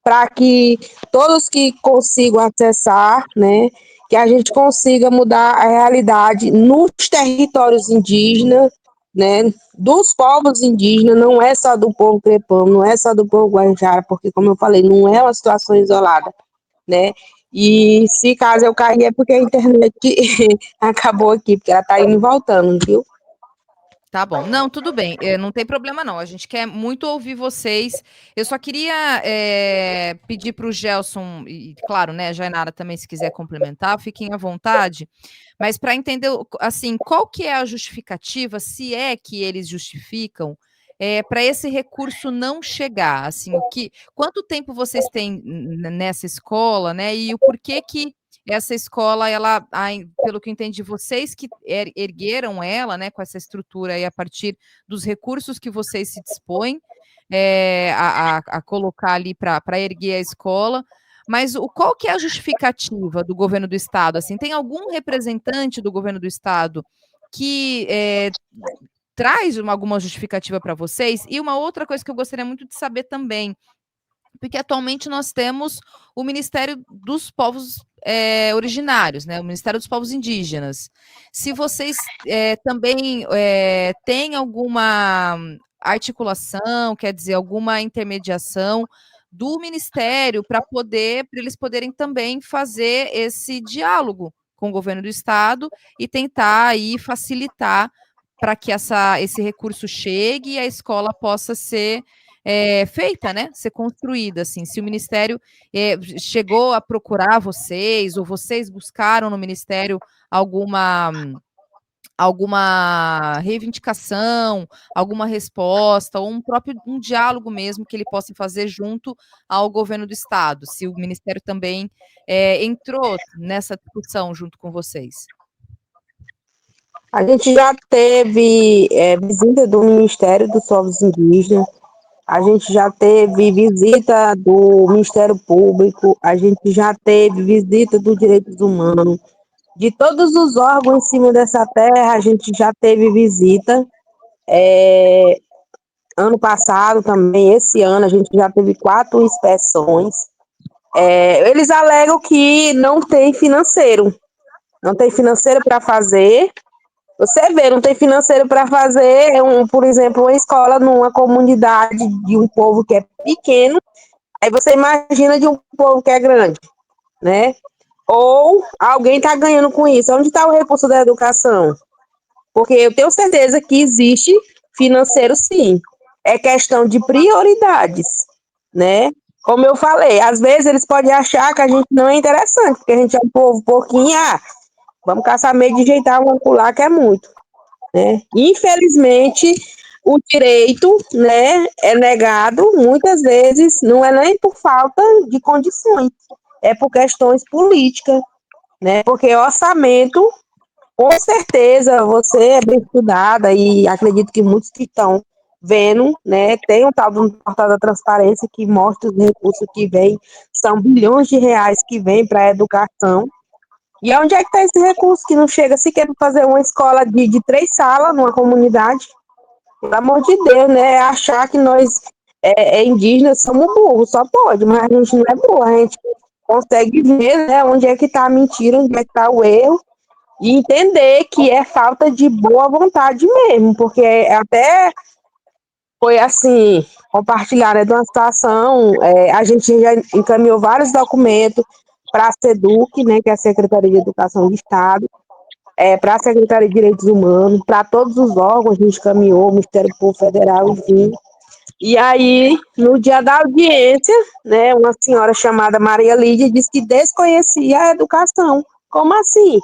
S3: para que todos que consigam acessar, né? Que a gente consiga mudar a realidade nos territórios indígenas, né? Dos povos indígenas, não é só do povo crepano, não é só do povo guanjara, porque, como eu falei, não é uma situação isolada, né? E se caso eu cair é porque a internet acabou aqui, porque ela tá indo e voltando, viu?
S1: Tá bom. Não, tudo bem. Não tem problema, não. A gente quer muito ouvir vocês. Eu só queria pedir para o Gelson, e claro, né, a Jainara também, se quiser complementar, fiquem à vontade. Mas para entender, assim, qual que é a justificativa, se é que eles justificam, para esse recurso não chegar, assim, quanto tempo vocês têm nessa escola, né? E o porquê que essa escola, ela, pelo que eu entendi, vocês que ergueram ela, né, com essa estrutura aí a partir dos recursos que vocês se dispõem a colocar ali para erguer a escola. Mas qual que é a justificativa do governo do estado? Assim, tem algum representante do governo do estado que traz alguma justificativa para vocês? E uma outra coisa que eu gostaria muito de saber também, porque atualmente nós temos o Ministério dos Povos originários, né? O Ministério dos Povos Indígenas. Se vocês também têm alguma articulação, quer dizer, alguma intermediação do Ministério para eles poderem também fazer esse diálogo com o governo do Estado e tentar aí facilitar para que esse recurso chegue e a escola possa ser feita, né? Ser construída, assim. Se o Ministério chegou a procurar vocês, ou vocês buscaram no Ministério alguma reivindicação, alguma resposta, ou um diálogo mesmo que ele possa fazer junto ao governo do Estado, se o Ministério também entrou nessa discussão junto com vocês.
S3: A gente já teve visita do Ministério dos Povos Indígenas, a gente já teve visita do Ministério Público, a gente já teve visita dos Direitos Humanos, de todos os órgãos em cima dessa terra, a gente já teve visita. Ano passado também, esse ano, a gente já teve 4 inspeções. Eles alegam que não tem financeiro para fazer. Você vê, não tem financeiro para fazer, por exemplo, uma escola numa comunidade de um povo que é pequeno, aí você imagina de um povo que é grande, né? Ou alguém está ganhando com isso. Onde está o recurso da educação? Porque eu tenho certeza que existe financeiro, sim. É questão de prioridades, né? Como eu falei, às vezes eles podem achar que a gente não é interessante, porque a gente é um povo pouquinho, vamos caçar meio de jeitar um acolá que é muito, né? Infelizmente, o direito, né, é negado muitas vezes, não é nem por falta de condições, é por questões políticas, né? Porque orçamento, com certeza, você é bem estudada e acredito que muitos que estão vendo, né, tem um tal do portal da transparência que mostra os recursos que vêm, são bilhões de reais que vêm para a educação. E onde é que está esse recurso que não chega sequer para fazer uma escola de 3 salas numa comunidade? Pelo amor de Deus, né? Achar que nós indígenas somos burros, só pode, mas a gente não é burro, a gente consegue ver, né, onde é que está a mentira, onde é que está o erro, e entender que é falta de boa vontade mesmo, porque até foi assim, compartilhar, né, de uma situação, a gente já encaminhou vários documentos para a SEDUC, né, que é a Secretaria de Educação do Estado, para a Secretaria de Direitos Humanos, para todos os órgãos, a gente encaminhou, o Ministério Público Federal, enfim. E aí, no dia da audiência, né, uma senhora chamada Maria Lídia disse que desconhecia a educação. Como assim?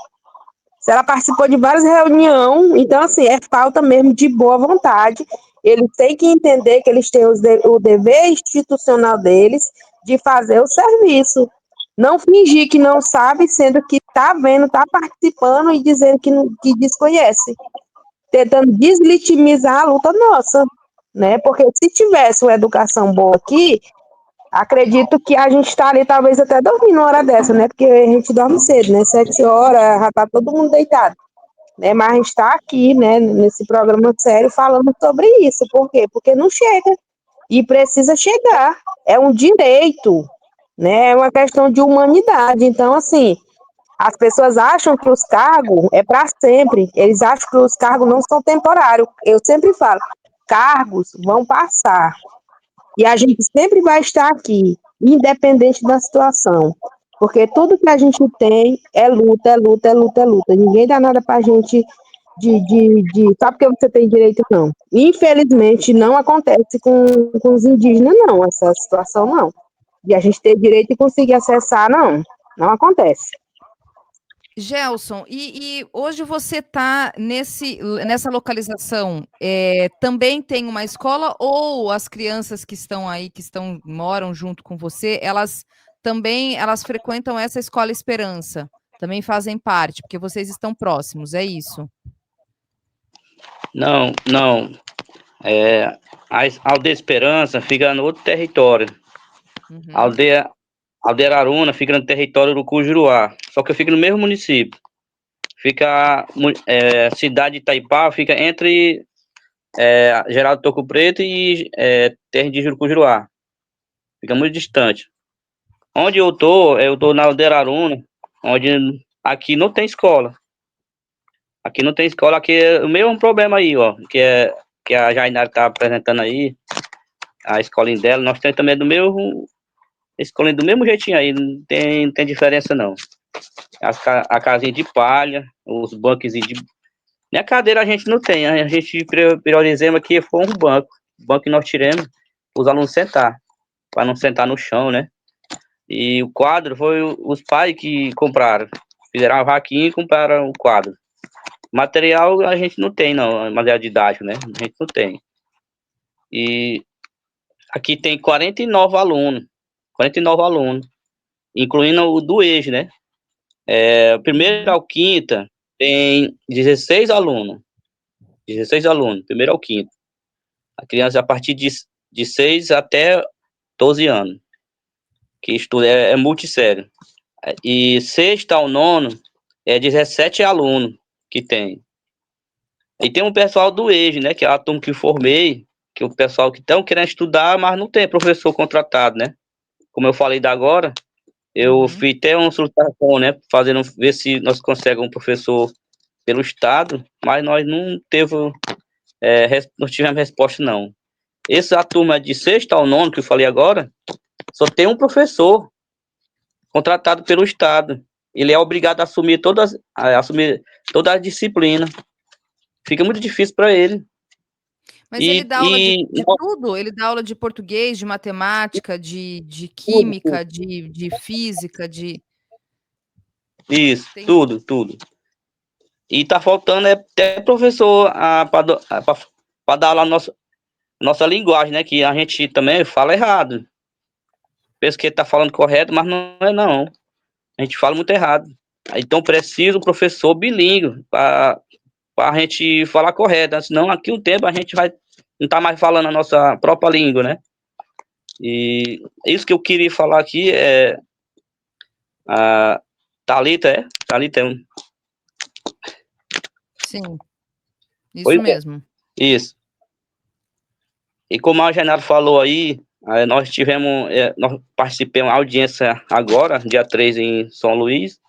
S3: Se ela participou de várias reuniões, então, assim, é falta mesmo de boa vontade. Eles têm que entender que eles têm o dever institucional deles de fazer o serviço. Não fingir que não sabe, sendo que está vendo, está participando e dizendo que desconhece. Tentando deslegitimizar a luta nossa, né? Porque se tivesse uma educação boa aqui, acredito que a gente está ali talvez até dormindo uma hora dessa, né? Porque a gente dorme cedo, né? 7 horas, já está todo mundo deitado. Né? Mas a gente está aqui, né, nesse programa sério, falando sobre isso. Por quê? Porque não chega. E precisa chegar. É um direito, né? É uma questão de humanidade. Então, assim, as pessoas acham que os cargos é para sempre. Eles acham que os cargos não são temporários. Eu sempre falo, cargos vão passar. E a gente sempre vai estar aqui, independente da situação. Porque tudo que a gente tem é luta, é luta, é luta, é luta. Ninguém dá nada para a gente sabe que você tem direito, não. Infelizmente, não acontece com os indígenas, não, essa situação, não. De a gente ter direito e conseguir acessar, não. Não acontece.
S1: Gelson, e hoje você está nessa localização, também tem uma escola ou as crianças que estão aí, moram junto com você, elas frequentam essa escola Esperança, também fazem parte, porque vocês estão próximos, é isso?
S2: Não, não. A Aldeia Esperança fica no outro território.
S1: Uhum.
S2: A Aldeia Araruna fica no território do Cujuruá, só que fica no mesmo município. Fica cidade de Itaipá, fica entre Geraldo Toco Preto e Terra de Jurucujuruá. Fica muito distante. Onde eu tô na Aldeia Araruna, onde aqui não tem escola. Aqui não tem escola, aqui é o mesmo problema aí, ó, que a Jainara tá apresentando aí, a escolinha dela, nós temos também escolinha do mesmo jeitinho aí, não tem diferença não. A casinha de palha, os bancos de... Nem a cadeira a gente não tem, a gente priorizamos aqui foi um banco. O banco que nós tiramos, os alunos sentar, para não sentar no chão, né? E o quadro foi os pais que compraram. Fizeram uma vaquinha e compraram o quadro. Material a gente não tem, não. Material didático, né? A gente não tem. E aqui tem 49 alunos. 49 alunos. Incluindo o do EJA, né? Primeiro ao quinta tem 16 alunos. 16 alunos, primeiro ao quinto. A criança a partir de 6 até 12 anos. Que estuda é multissério. E sexto ao nono é 17 alunos que tem. E tem um pessoal do EJA, né? Que é a turma que eu formei, que é o pessoal que estão querendo estudar, mas não tem professor contratado, né? Como eu falei da agora, eu fiz até uma solicitação, né? Ver se nós conseguimos um professor pelo estado, mas nós não tivemos resposta, não. Essa turma de sexto ao nono, que eu falei agora, só tem um professor contratado pelo estado. Ele é obrigado a assumir toda a disciplina. Fica muito difícil para ele.
S1: Mas ele dá aula de tudo? Ele dá aula de português, de matemática, de química, de física, de...
S2: Isso, tudo. E tá faltando até professor para dar aula a nossa linguagem, né? Que a gente também fala errado. Pensa que ele tá falando correto, mas não é não. A gente fala muito errado. Então precisa um professor bilíngue para a gente falar correto. Senão aqui um tempo a gente vai não tá mais falando a nossa própria língua, né? E isso que eu queria falar aqui a Thalita, Thalita é um...
S1: Sim, isso mesmo.
S2: Isso. E como a Genaro falou aí, nós participamos da audiência agora, dia 3 em São Luís,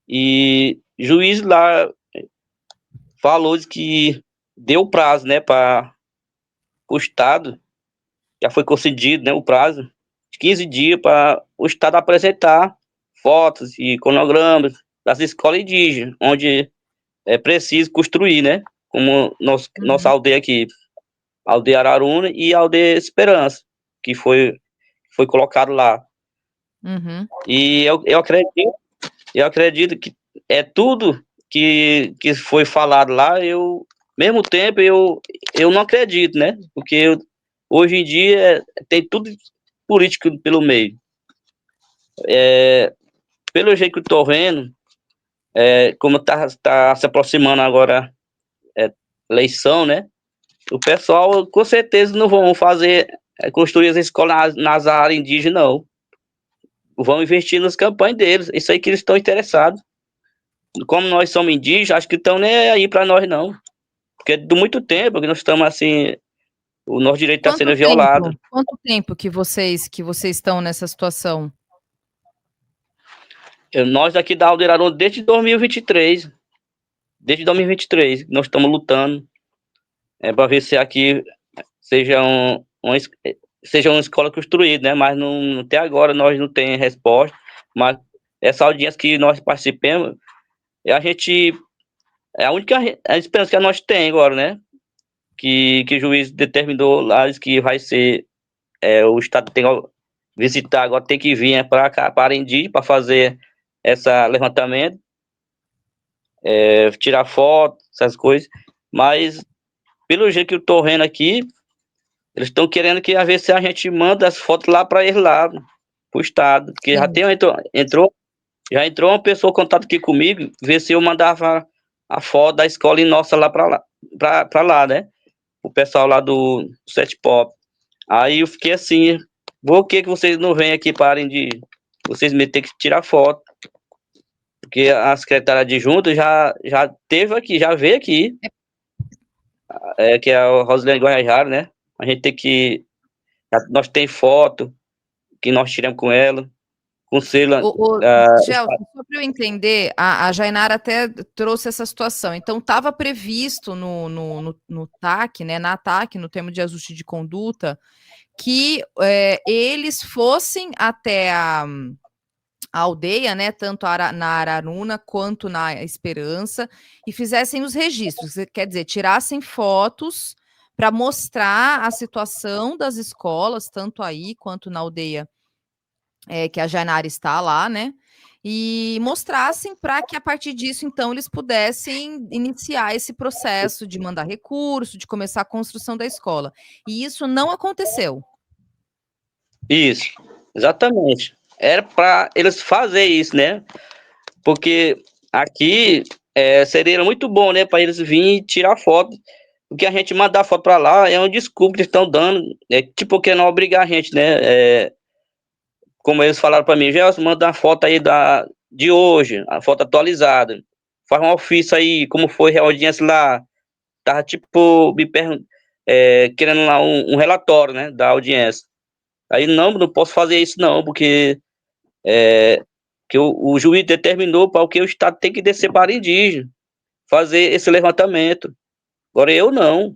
S2: e juiz lá falou que deu prazo, né, para o Estado, já foi concedido, né, o prazo, de 15 dias para o Estado apresentar fotos e cronogramas das escolas indígenas, onde é preciso construir, né, como nossa aldeia aqui, a Aldeia Araruna e a Aldeia Esperança, que foi colocado lá.
S1: Uhum.
S2: E eu acredito que tudo que foi falado lá, mesmo tempo, eu não acredito, né? Porque hoje em dia tem tudo político pelo meio. Pelo jeito que eu tô vendo, como tá se aproximando agora eleição, né? O pessoal com certeza não vão construir as escolas nas áreas indígenas, não. Vão investir nas campanhas deles. Isso aí que eles estão interessados. Como nós somos indígenas, acho que estão nem aí para nós, não. Porque de muito tempo que nós estamos assim, o nosso direito está sendo violado.
S1: Quanto tempo que vocês estão nessa situação?
S2: Nós daqui da Aldeia Araruna desde 2023. Desde 2023, nós estamos lutando para ver se aqui seja uma escola construída, né? Mas até agora nós não temos resposta. Mas essa audiência que nós participamos, a gente É a única a esperança que nós tem agora, né? Que o juiz determinou lá que vai ser o Estado tem que visitar, agora tem que vir para cá, para Arendi, para fazer essa levantamento, tirar foto, essas coisas. Mas, pelo jeito que eu tô vendo aqui, eles estão querendo que, às vezes, a gente manda as fotos lá para eles lá, pro Estado. Porque já já entrou uma pessoa em contato aqui comigo, ver se eu mandava a foto da escola e nossa lá para lá, né? O pessoal lá do Sete Pop. Aí eu fiquei assim, por que vocês não vêm aqui, parem de... Vocês me têm que tirar foto. Porque a secretária adjunta já teve aqui, já veio aqui, que é a Rosilene Guajajara, né? A gente tem que... Nós tem foto que nós tiramos com ela, com selo...
S1: Gelson, só para eu entender, a Jainara até trouxe essa situação. Então, estava previsto no TAC, né, na TAC, no termo de ajuste de conduta, que eles fossem até a aldeia, né, tanto na Araruna quanto na Esperança, e fizessem os registros, quer dizer, tirassem fotos para mostrar a situação das escolas, tanto aí quanto na aldeia que a Jainara está lá, né? E mostrassem para que a partir disso, então, eles pudessem iniciar esse processo de mandar recurso, de começar a construção da escola. E isso não aconteceu.
S2: Isso, exatamente. Era para eles fazer isso, né? Porque aqui seria muito bom, né? Para eles virem tirar foto. Porque a gente mandar foto para lá é um desculpa que eles estão dando. Tipo, querendo obrigar a gente, né? Como eles falaram para mim, Gelson, manda uma foto aí de hoje, a foto atualizada. Faz um ofício aí, como foi a audiência lá. Tava, tipo, querendo lá um relatório, né? Da audiência. Aí, não posso fazer isso, não, porque que o juiz determinou para o que o Estado tem que descer para indígena, fazer esse levantamento. Agora eu não.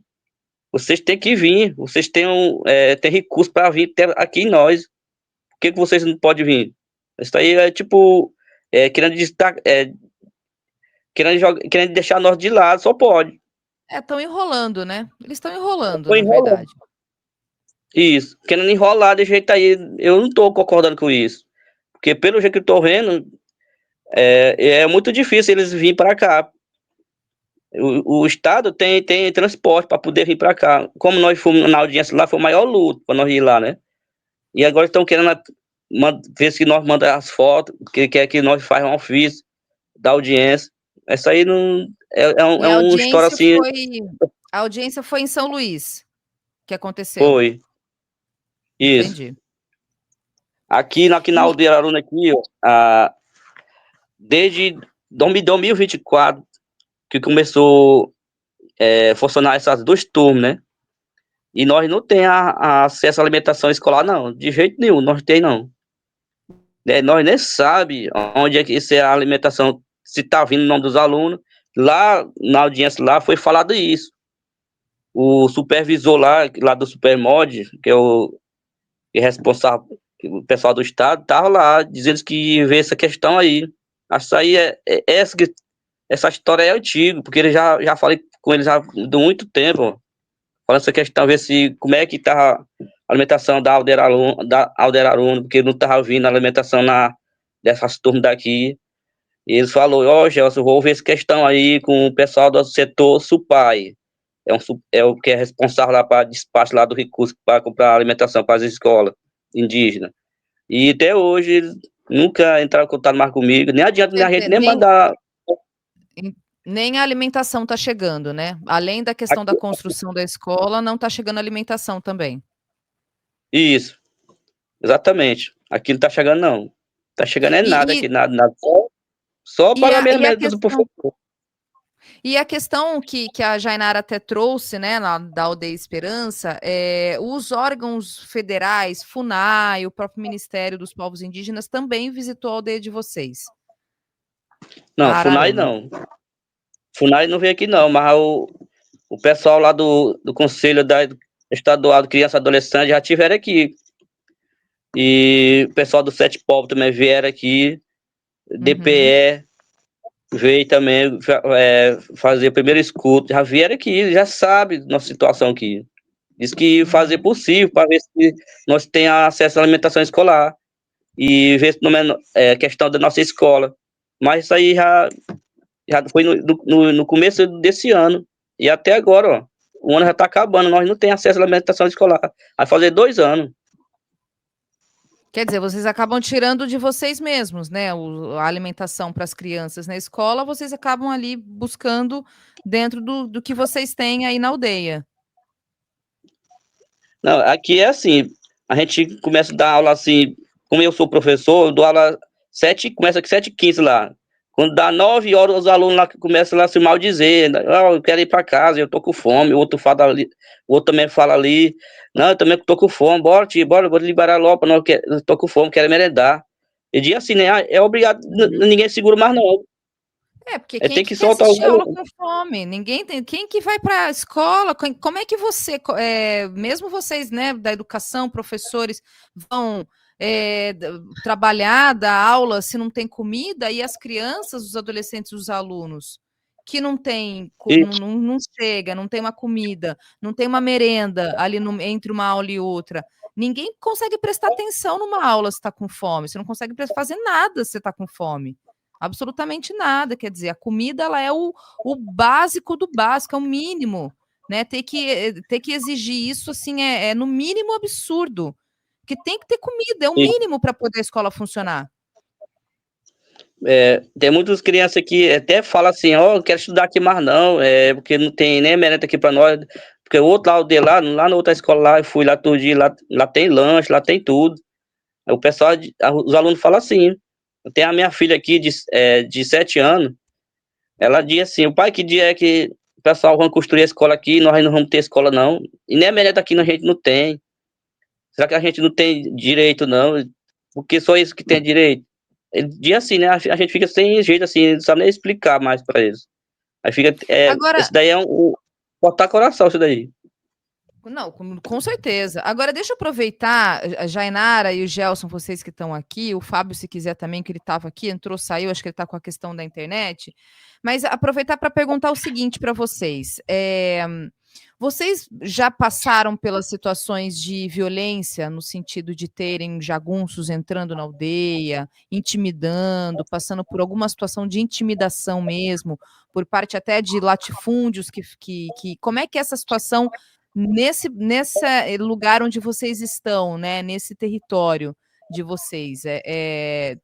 S2: Vocês têm que vir, vocês têm recurso para vir aqui em nós. Por que vocês não podem vir? Isso aí é tipo, querendo deixar nós de lado, só pode.
S1: Estão enrolando, né? Eles estão enrolando,
S2: Tô
S1: na
S2: enrolando.
S1: verdade.
S2: Isso, querendo enrolar de jeito aí, eu não tô concordando com isso. Porque pelo jeito que eu tô vendo, é muito difícil eles virem para cá. O Estado tem transporte para poder vir para cá. Como nós fomos na audiência lá, foi o maior luto para nós ir lá, né? E agora estão querendo ver se nós mandamos as fotos, que quer que nós façamos um ofício da audiência. Essa aí não é uma história assim.
S1: A audiência foi em São Luís que aconteceu.
S2: Foi. Isso.
S1: Entendi.
S2: Aqui na aldeia Araruna aqui, desde 2024 que começou a funcionar essas duas turmas, né? E nós não temos acesso à alimentação escolar, não. De jeito nenhum, nós tem não. Nós nem sabemos onde é que essa alimentação, se está vindo no nome dos alunos. Lá, na audiência lá, foi falado isso. O supervisor lá do Supermod, que é o responsável, o pessoal do Estado, estava lá, dizendo que vê essa questão aí. Isso aí essa história é antiga, porque ele já falei com ele já de muito tempo, falando essa questão, ver se como é que tá a alimentação da Alderaruna, porque não estava vindo a alimentação dessas turmas daqui. E eles falaram, Gelson, vou ver essa questão aí com o pessoal do setor SUPAI. É o que é responsável lá para despacho lá do recurso para comprar alimentação para as escolas indígenas. E até hoje eles nunca entraram em contato mais comigo, nem adianta a gente nem mandar.
S1: Nem a alimentação está chegando, né? Além da questão da construção da escola, não está chegando alimentação também.
S2: Isso, exatamente. Aqui não está chegando, não. Está chegando nada aqui, nada. Só pagamento do professor.
S1: E a questão que a Jainara até trouxe, né, da Aldeia Esperança, os órgãos federais, FUNAI, o próprio Ministério dos Povos Indígenas também visitou a aldeia de vocês.
S2: Não, FUNAI não. FUNAI não veio aqui não, mas o pessoal lá do Conselho Estadual de Criança e Adolescente já tiveram aqui. E o pessoal do Sete Povos também vieram aqui, DPE, veio também fazer o primeiro escuto, já vieram aqui, já sabe nossa situação aqui. Diz que fazer possível para ver se nós temos acesso à alimentação escolar e ver se não é questão da nossa escola. Mas isso aí já foi no começo desse ano. E até agora, ó, o ano já está acabando, nós não temos acesso à alimentação escolar. Vai fazer 2 anos.
S1: Quer dizer, vocês acabam tirando de vocês mesmos, né? A alimentação para as crianças na escola, vocês acabam ali buscando dentro do que vocês têm aí na aldeia.
S2: Não, aqui é assim, a gente começa a dar aula assim, como eu sou professor, eu dou aula começa aqui 7h15 lá. Quando dá 9 horas, os alunos lá começam lá a se maldizer, eu quero ir para casa, eu tô com fome, o outro fala ali, o outro também fala ali, não, eu também tô com fome, bora, tio, bora, vou liberar logo, eu tô com fome, quero merendar. E dia assim, né, é obrigado, ninguém segura mais não.
S1: Porque quem
S2: Tem
S1: que
S2: que
S1: quer
S2: soltar os
S1: assistir aula
S2: alunos.
S1: com fome? Ninguém tem. Quem que vai para a escola? Como é que você, mesmo vocês, né, da educação, professores, vão trabalhar, dar aula se não tem comida? E as crianças, os adolescentes, os alunos que não tem,
S2: E,
S1: não chega, não tem uma comida, não tem uma merenda ali entre uma aula e outra. Ninguém consegue prestar atenção numa aula se está com fome. Você não consegue fazer nada se está com fome. Absolutamente nada, quer dizer, a comida ela é o básico do básico, é o mínimo, né? Ter que exigir isso assim é no mínimo absurdo, que tem que ter comida, é o
S2: e
S1: mínimo para poder a escola funcionar.
S2: tem muitas crianças que até falam assim, ó, eu quero estudar aqui mais não, porque não tem nem merenda aqui para nós, porque o outro lado de lá na outra escola lá, eu fui lá todo dia, lá tem lanche, lá tem tudo. Aí o pessoal, os alunos falam assim, eu tenho a minha filha aqui de 7 anos, ela diz assim, o pai, que dia é que o pessoal vai construir a escola aqui, nós não vamos ter escola não, e nem a merenda aqui a gente não tem, será que a gente não tem direito não, porque só isso que tem direito? Ele diz assim, né? A gente fica sem jeito, assim, não sabe nem explicar mais pra eles. Aí fica.
S1: Agora,
S2: Esse daí é cortar coração, isso daí.
S1: não, com certeza. Agora, deixa eu aproveitar, a Jainara e o Gelson, vocês que estão aqui, o Fábio, se quiser também, que ele estava aqui, entrou, saiu, acho que ele está com a questão da internet, mas aproveitar para perguntar o seguinte para vocês. Vocês já passaram pelas situações de violência, no sentido de terem jagunços entrando na aldeia, intimidando, passando por alguma situação de intimidação mesmo, por parte até de latifúndios, como é que é essa situação nesse lugar onde vocês estão, né, nesse território de vocês,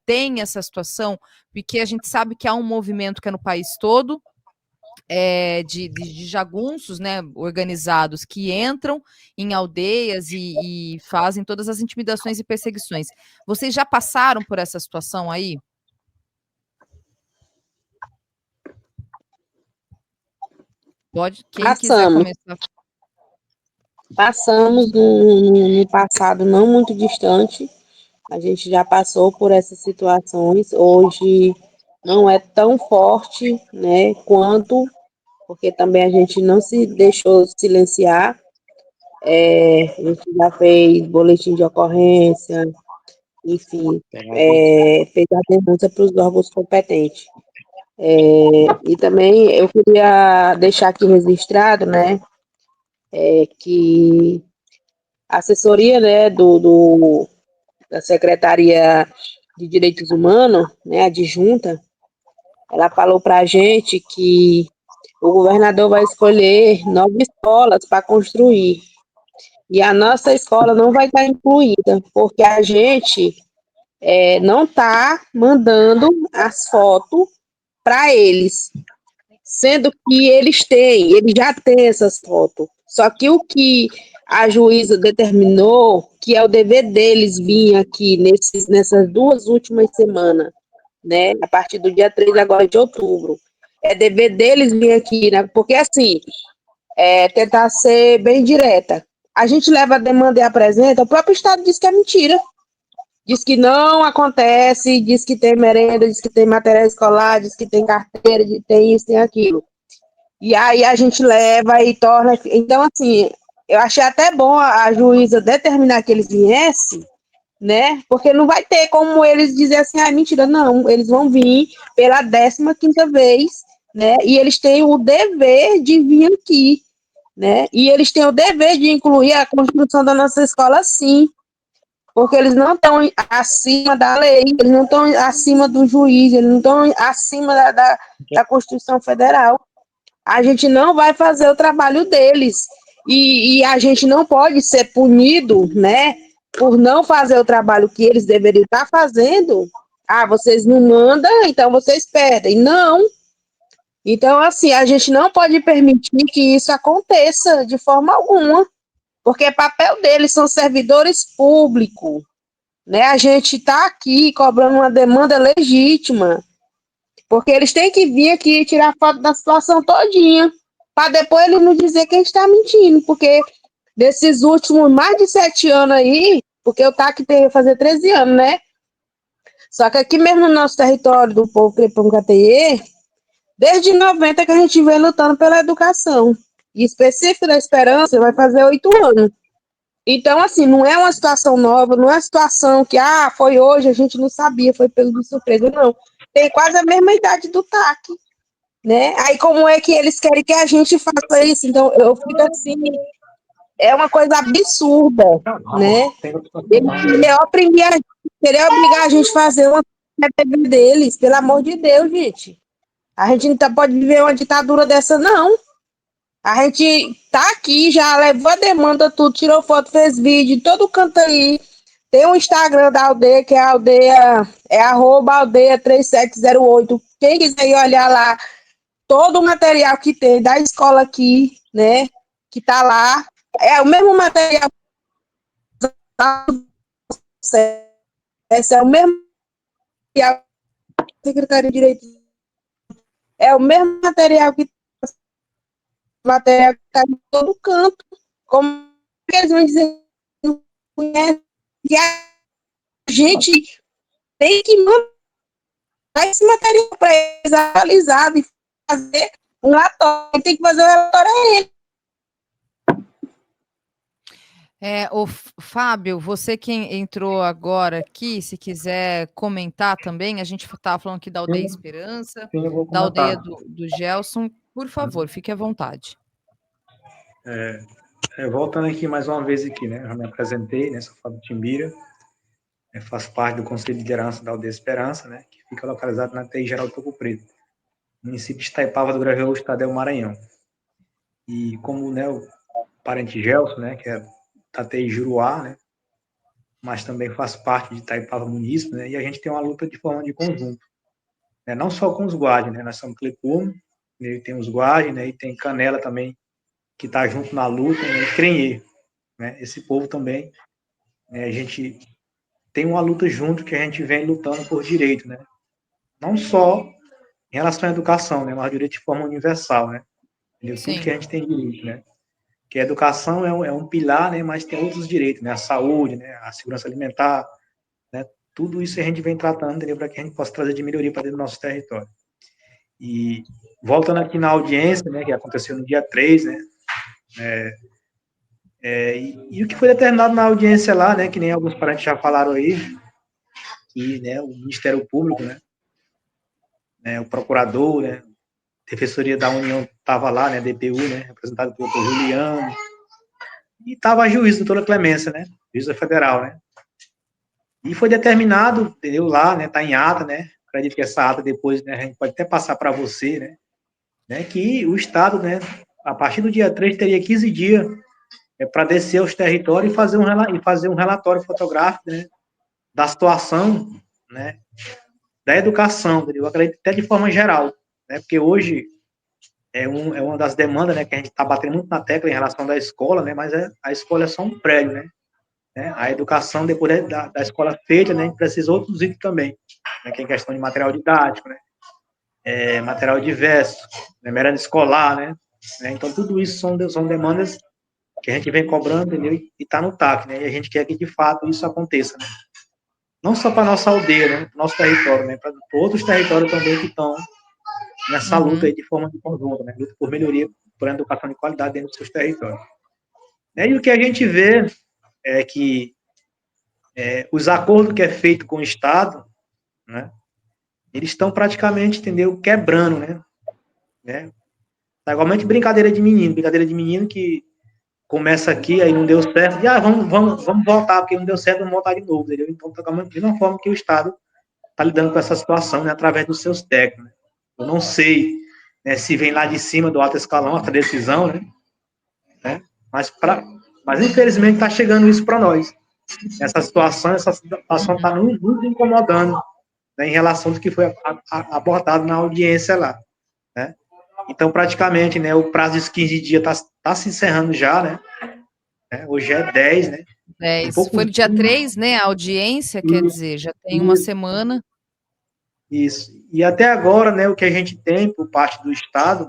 S1: tem essa situação? Porque a gente sabe que há um movimento que é no país todo, de jagunços, né, organizados que entram em aldeias e fazem todas as intimidações e perseguições. Vocês já passaram por essa situação aí? Pode, quem quiser começar.
S3: Passamos no passado não muito distante, a gente já passou por essas situações, hoje não é tão forte, né, quanto, porque também a gente não se deixou silenciar, a gente já fez boletim de ocorrência, enfim, fez a denúncia para os órgãos competentes. E também eu queria deixar aqui registrado, né, que a assessoria, né, da Secretaria de Direitos Humanos, né, adjunta, ela falou para a gente que o governador vai escolher 9 escolas para construir. E a nossa escola não vai estar incluída, porque a gente não está mandando as fotos para eles, sendo que eles já têm essas fotos. Só que o que a juíza determinou, que é o dever deles vir aqui nessas 2 últimas semanas, né, a partir do dia 3 agora de outubro, é dever deles vir aqui, né, porque assim, tentar ser bem direta. A gente leva a demanda e apresenta, o próprio Estado diz que é mentira. Diz que não acontece, diz que tem merenda, diz que tem material escolar, diz que tem carteira, tem isso, tem aquilo. E aí a gente leva e torna... Então, assim, eu achei até bom a juíza determinar que eles viessem, né? Porque não vai ter como eles dizer assim, ah, mentira, não, eles vão vir pela 15ª vez, né? E eles têm o dever de vir aqui, né? E eles têm o dever de incluir a construção da nossa escola, sim, porque eles não estão acima da lei, eles não estão acima do juiz, eles não estão acima da Constituição Federal. A gente não vai fazer o trabalho deles. E a gente não pode ser punido, né, por não fazer o trabalho que eles deveriam estar fazendo. Ah, vocês não mandam, então vocês perdem. Não. Então, assim, a gente não pode permitir que isso aconteça de forma alguma, porque é papel deles, são servidores públicos, né? A gente está aqui cobrando uma demanda legítima, porque eles têm que vir aqui e tirar foto da situação todinha, para depois ele não dizer que a gente está mentindo, porque desses últimos mais de 7 anos aí, porque o TAC tem que fazer 13 anos, né? Só que aqui mesmo no nosso território do povo Crepom-Cateye, desde 90 que a gente vem lutando pela educação. E específico da Esperança vai fazer 8 anos. Então, assim, não é uma situação nova, não é uma situação que, foi hoje, a gente não sabia, foi pego de surpresa, não. Tem quase a mesma idade do TAC, né? Aí, como é que eles querem que a gente faça isso? Então, eu fico assim, é uma coisa absurda, né? Eles querem oprimir a gente, querer obrigar a gente a fazer uma coisa deles, pelo amor de Deus, gente. A gente não pode viver uma ditadura dessa, não. A gente tá aqui, já levou a demanda, tudo, tirou foto, fez vídeo, todo canto aí. Tem um Instagram da aldeia, que é a aldeia, @aldeia3708. Quem quiser ir olhar lá, todo o material que tem da escola aqui, né, que tá lá, é o mesmo material esse é o mesmo material da Secretaria de Direito, é o mesmo material que está em todo canto. Como eles vão dizer que não conhece, que a gente tem que mandar esse material para eles atualizado e fazer um relatório. Tem que fazer um relatório a ele.
S1: Fábio, você que entrou agora aqui, se quiser comentar também, a gente estava falando aqui da Aldeia Esperança,
S4: Sim, eu vou
S1: da aldeia
S4: comentar.
S1: do Gelson, por favor, fique à vontade.
S4: Voltando aqui mais uma vez aqui, né? Eu já me apresentei, né? Sou Fábio Timbira, faço parte do Conselho de Liderança da Aldeia Esperança, né? Que fica localizado na TI Geral do Toco Preto, município de Itaipava do Grajaú, estado do Maranhão. E como, né, o parente Gelson, né? Que é da TI Juruá, né? Mas também faz parte de Itaipava Município, né? E a gente tem uma luta de forma de conjunto, né? Não só com os Guardi, né? Nós somos Clepume, né? Tem os Guardi, né? E tem Canela também, que está junto na luta, né? E Crenhê, né? Esse povo também, né? A gente tem uma luta junto que a gente vem lutando por direito, né? Não só em relação à educação, né? Mas direito de forma universal, né? Entendeu? Tudo que a gente tem direito, né? Que a educação é um pilar, né? Mas tem outros direitos, né? A saúde, né? A segurança alimentar, né? Tudo isso a gente vem tratando, entendeu? Para que a gente possa trazer de melhoria para dentro do nosso território. E voltando aqui na audiência, né? Que aconteceu no dia 3, né? E o que foi determinado na audiência lá, né? Que nem alguns parentes já falaram aí, que, né? O Ministério Público, né? O procurador, né? A Defensoria da União estava lá, né? DPU, né? Representado pelo Dr. Juliano. E estava a juíza, doutora Clemência, né? Juíza federal, né? E foi determinado, entendeu? Lá, né? Tá em ata, né? Acredito que essa ata depois, né? A gente pode até passar para você, né? Que o Estado, né? A partir do dia 3 teria 15 dias para descer aos territórios e fazer um relatório fotográfico, né? Da situação, né? Da educação, entendeu? Eu acredito até de forma geral, né? Porque hoje é uma das demandas, né? Que a gente está batendo muito na tecla em relação da escola, né? Mas a escola é só um prédio, né? A educação, depois da escola feita, né, a gente precisa de outros itens também, né, que é questão de material didático, né, material diverso, né, merenda escolar, né, então tudo isso são demandas que a gente vem cobrando, entendeu, e está no TAC, né, e a gente quer que de fato isso aconteça, né, não só para nossa aldeia, né, para nosso território, né, para outros territórios também que estão nessa luta aí de forma de conjunto, né, luta por melhoria, por educação de qualidade dentro dos seus territórios. E o que a gente vê é que os acordos que é feito com o Estado, né, eles estão praticamente, entendeu, quebrando, né? Tá igualmente brincadeira de menino que começa aqui, aí não deu certo, e vamos voltar, porque não deu certo, vamos voltar de novo, entendeu? Então, tá da mesma forma que o Estado está lidando com essa situação, né, através dos seus técnicos. Eu não sei, né, se vem lá de cima do alto escalão essa decisão, né, mas infelizmente está chegando isso para nós. Essa situação está nos incomodando, né, em relação ao que foi abordado na audiência lá, né? Então, praticamente, né, o prazo dos 15 dias está se encerrando já, né? Hoje é 10, né? Um
S1: 10.
S4: pouco
S1: Foi no dia 3, né, a audiência, quer dizer, já tem uma semana.
S4: Isso. E até agora, né, o que a gente tem por parte do Estado,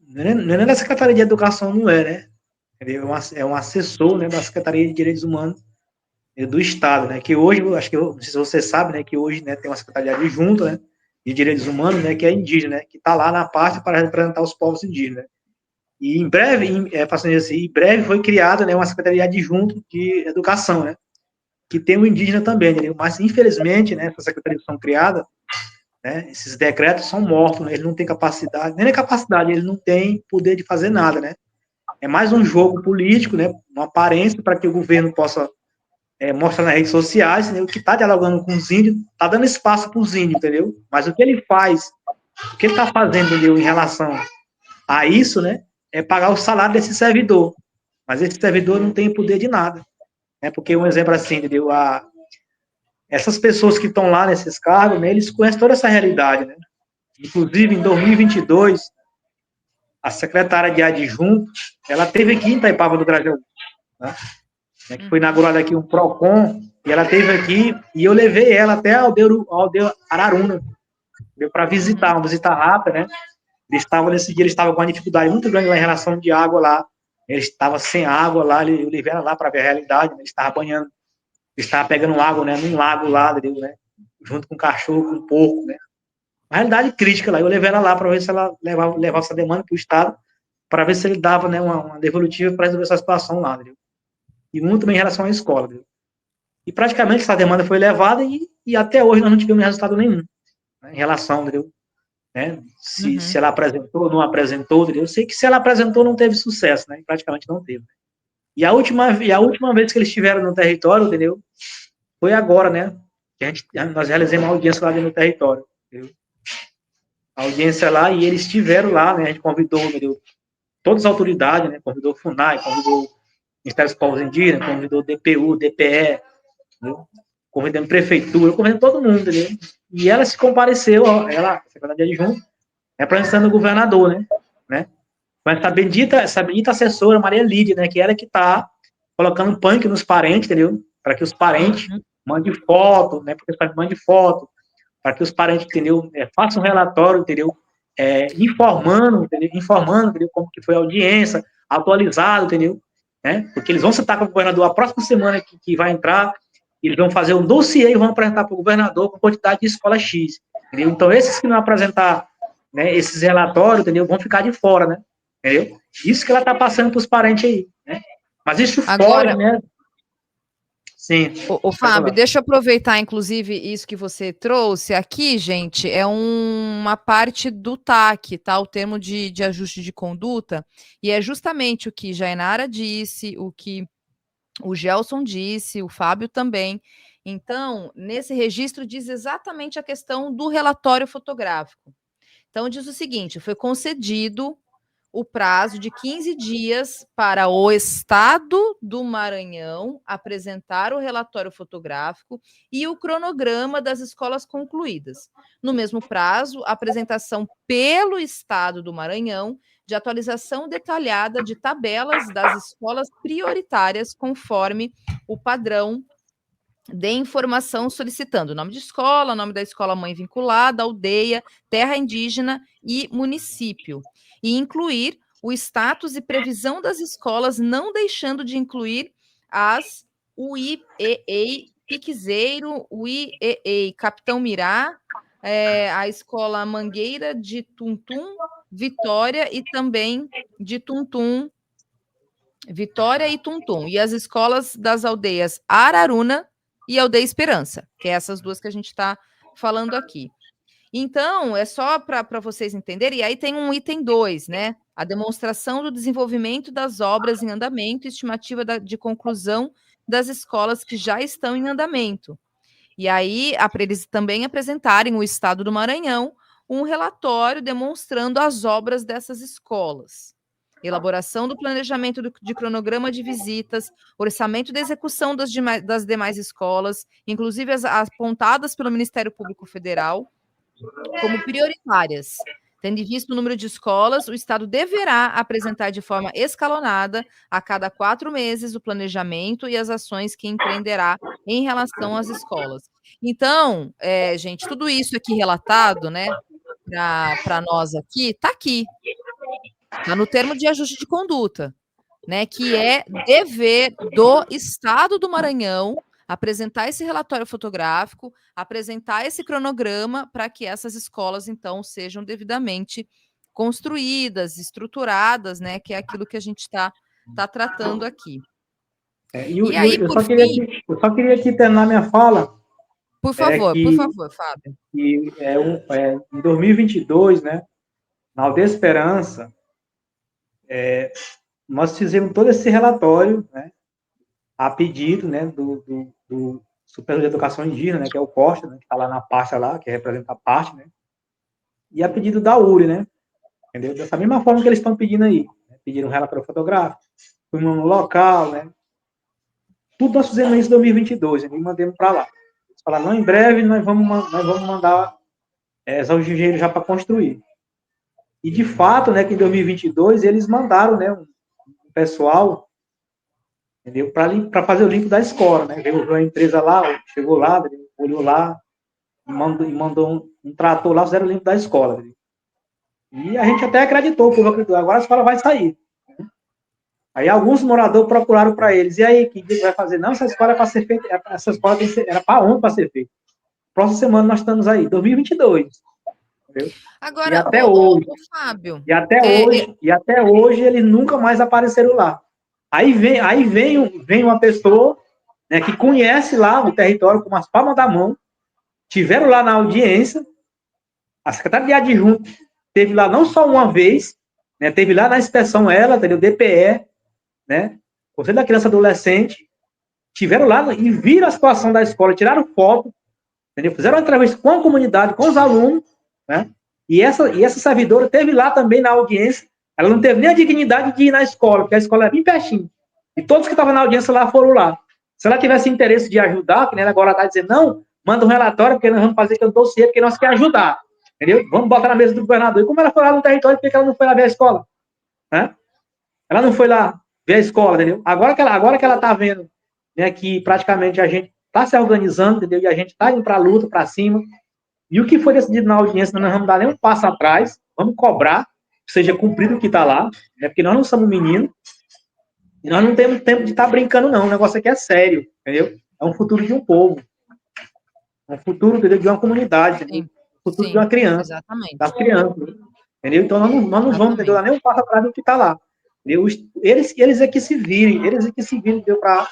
S4: né, não é nem da Secretaria de Educação, não é, né? É um assessor, né, da Secretaria de Direitos Humanos do Estado, né, que hoje, acho que, não sei se você sabe, né, que hoje, né, tem uma Secretaria adjunta, né, de Direitos Humanos, né, que é indígena, né, que está lá na parte para representar os povos indígenas. E em breve, em breve foi criada, né, uma Secretaria adjunta de Educação, né, que tem o indígena também, né, mas infelizmente, né, essas secretarias são criadas, né, esses decretos são mortos, né, eles não têm capacidade, nem capacidade, eles não têm poder de fazer nada, né. É mais um jogo político, né, uma aparência para que o governo possa mostrar nas redes sociais, né, que está dialogando com os índios, está dando espaço para os índios, entendeu? Mas o que ele faz, o que ele está fazendo, entendeu, em relação a isso, né, é pagar o salário desse servidor. Mas esse servidor não tem poder de nada, né, porque um exemplo assim, entendeu? Essas pessoas que estão lá nesses cargos, né, eles conhecem toda essa realidade, né? Inclusive, em 2022, a secretária de adjunto, ela teve aqui em Itaipava do Grajaú, né? Que foi inaugurado aqui um PROCON, e ela teve aqui, e eu levei ela até a aldeia Araruna, para visitar, uma visita rápida, né? Nesse dia, eles estavam com uma dificuldade muito grande lá em relação de água lá, eles estavam sem água lá, eu levei ela lá para ver a realidade, eles estavam banhando, eles estavam pegando água, né, num lago lá, entendeu, né? Junto com cachorro, com porco, né? Uma realidade crítica lá, eu levei ela lá para ver se ela levava essa demanda para o Estado, para ver se ele dava, né, uma devolutiva para resolver essa situação lá, entendeu? E muito bem em relação à escola, entendeu? E praticamente essa demanda foi levada e até hoje nós não tivemos resultado nenhum, né, em relação, entendeu? Né, se ela apresentou ou não apresentou, entendeu? Eu sei que se ela apresentou não teve sucesso, né? Praticamente não teve. E a última vez que eles estiveram no território, entendeu? Foi agora, né? Que nós realizamos uma audiência lá dentro do território, entendeu? A audiência lá e eles estiveram lá, né? A gente convidou, entendeu? Todas as autoridades, né? Convidou o FUNAI, convidou o Ministério dos Povos Indígenas, convidou o DPU, DPE, entendeu? Convidando prefeitura, convidando todo mundo, entendeu? E ela se compareceu, ó, ela, secretária de adjunto, representando o governador, né? Com essa bendita assessora, Maria Lídia, né? Que ela que tá colocando punk nos parentes, entendeu? Para que os parentes mandem foto, né? Porque os parentes mandem foto, para que os parentes, entendeu? Façam um relatório, entendeu? Informando, entendeu? Como que foi a audiência, atualizado, entendeu? Né? Porque eles vão sentar com o governador a próxima semana que vai entrar, eles vão fazer um dossiê e vão apresentar para o governador com quantidade de escola X, entendeu? Então, esses que não apresentar, né, esses relatórios, entendeu? Vão ficar de fora, né? Entendeu? Isso que ela está passando para os parentes aí, né? Mas isso
S1: Agora,
S4: foge, né? Sim.
S1: Ô, Fábio, deixa eu aproveitar, inclusive, isso que você trouxe aqui, gente, é uma parte do TAC, tá? O termo de ajuste de conduta, e é justamente o que Jainara disse, o que o Gelson disse, o Fábio também. Então, nesse registro diz exatamente a questão do relatório fotográfico. Então, diz o seguinte: foi concedido o prazo de 15 dias para o Estado do Maranhão apresentar o relatório fotográfico e o cronograma das escolas concluídas. No mesmo prazo, a apresentação pelo Estado do Maranhão de atualização detalhada de tabelas das escolas prioritárias conforme o padrão de informação solicitando nome de escola, nome da escola mãe vinculada, aldeia, terra indígena e município. E incluir o status e previsão das escolas, não deixando de incluir as UIEE Piquezeiro, UIEE Capitão Mirá, a escola Mangueira de Tuntum, Vitória e também de Tuntum, Vitória e Tuntum, e as escolas das aldeias Araruna e Aldeia Esperança, que é essas duas que a gente está falando aqui. Então, é só para vocês entenderem, e aí tem um item 2, né? A demonstração do desenvolvimento das obras em andamento e estimativa de conclusão das escolas que já estão em andamento. E aí, para eles também apresentarem o Estado do Maranhão um relatório demonstrando as obras dessas escolas. Elaboração do planejamento de cronograma de visitas, orçamento de execução das demais escolas, inclusive as apontadas pelo Ministério Público Federal, como prioritárias. Tendo em vista o número de escolas, o Estado deverá apresentar de forma escalonada, a cada 4 meses, o planejamento e as ações que empreenderá em relação às escolas. Então, gente, tudo isso aqui relatado, né, para nós aqui, está aqui. Está no termo de ajuste de conduta, né, que é dever do Estado do Maranhão apresentar esse relatório fotográfico, apresentar esse cronograma para que essas escolas, então, sejam devidamente construídas, estruturadas, né, que é aquilo que a gente está tratando aqui.
S4: E aí, eu só queria aqui terminar minha fala.
S1: Por favor, Fábio.
S4: Que em 2022, né, na Aldeia Esperança, nós fizemos todo esse relatório, né, a pedido, né, do Supervisor de Educação Indígena, né, que é o Costa, né, que está lá na pasta lá, que representa a parte, né, e a pedido da URI, né, entendeu? Dessa mesma forma que eles estão pedindo aí, né, pediram um relatório fotográfico, fomos no local, né, tudo nós fizemos isso em 2022, né, e mandamos para lá. Eles falaram, não, em breve nós vamos mandar os engenheiros já para construir. E, de fato, né, que em 2022 eles mandaram, né, um pessoal, entendeu, para fazer o limpo da escola, né, veio a empresa lá, chegou lá, olhou lá, e mandou um trator lá, fizeram o limpo da escola. Entendeu? E a gente até acreditou, o povo acreditou, agora a escola vai sair. Aí alguns moradores procuraram para eles, e aí, que vai fazer? Não, essa escola é para ser feita, essa escola era para onde para ser feita? Próxima semana nós estamos aí, 2022. Entendeu?
S1: Agora,
S4: e até hoje,
S1: Fábio.
S4: E até hoje eles nunca mais apareceram lá. Aí vem uma pessoa, né, que conhece lá o território com as palmas da mão, tiveram lá na audiência, a secretária de adjunto teve lá não só uma vez, né, teve lá na inspeção ela, entendeu, DPE, né, Conselho da Criança e Adolescente, tiveram lá e viram a situação da escola, tiraram foto, entendeu, fizeram uma entrevista com a comunidade, com os alunos, né, e essa servidora teve lá também na audiência, ela não teve nem a dignidade de ir na escola, porque a escola é bem pertinho. E todos que estavam na audiência lá foram lá. Se ela tivesse interesse de ajudar, que nem ela agora está dizendo, não, manda um relatório, porque nós vamos fazer que eu dossiê, porque nós queremos ajudar. Entendeu? Vamos botar na mesa do governador. E como ela foi lá no território, por que ela não foi lá ver a escola? Né? Ela não foi lá ver a escola, entendeu? Agora que ela está vendo, né, que praticamente a gente está se organizando, entendeu? E a gente está indo para a luta, para cima. E o que foi decidido na audiência, nós não vamos dar nem um passo atrás, vamos cobrar, que seja cumprido o que está lá, né? Porque nós não somos meninos, e nós não temos tempo de estar brincando, não. O negócio aqui é sério, entendeu? É um futuro de um povo. É um futuro, entendeu, de uma comunidade, entendeu? O futuro de uma criança.
S1: Exatamente.
S4: Das crianças. Entendeu? Então, nós não vamos, entendeu, dar nem um passo atrás do que está lá. Entendeu? Eles é que se virem, entendeu, para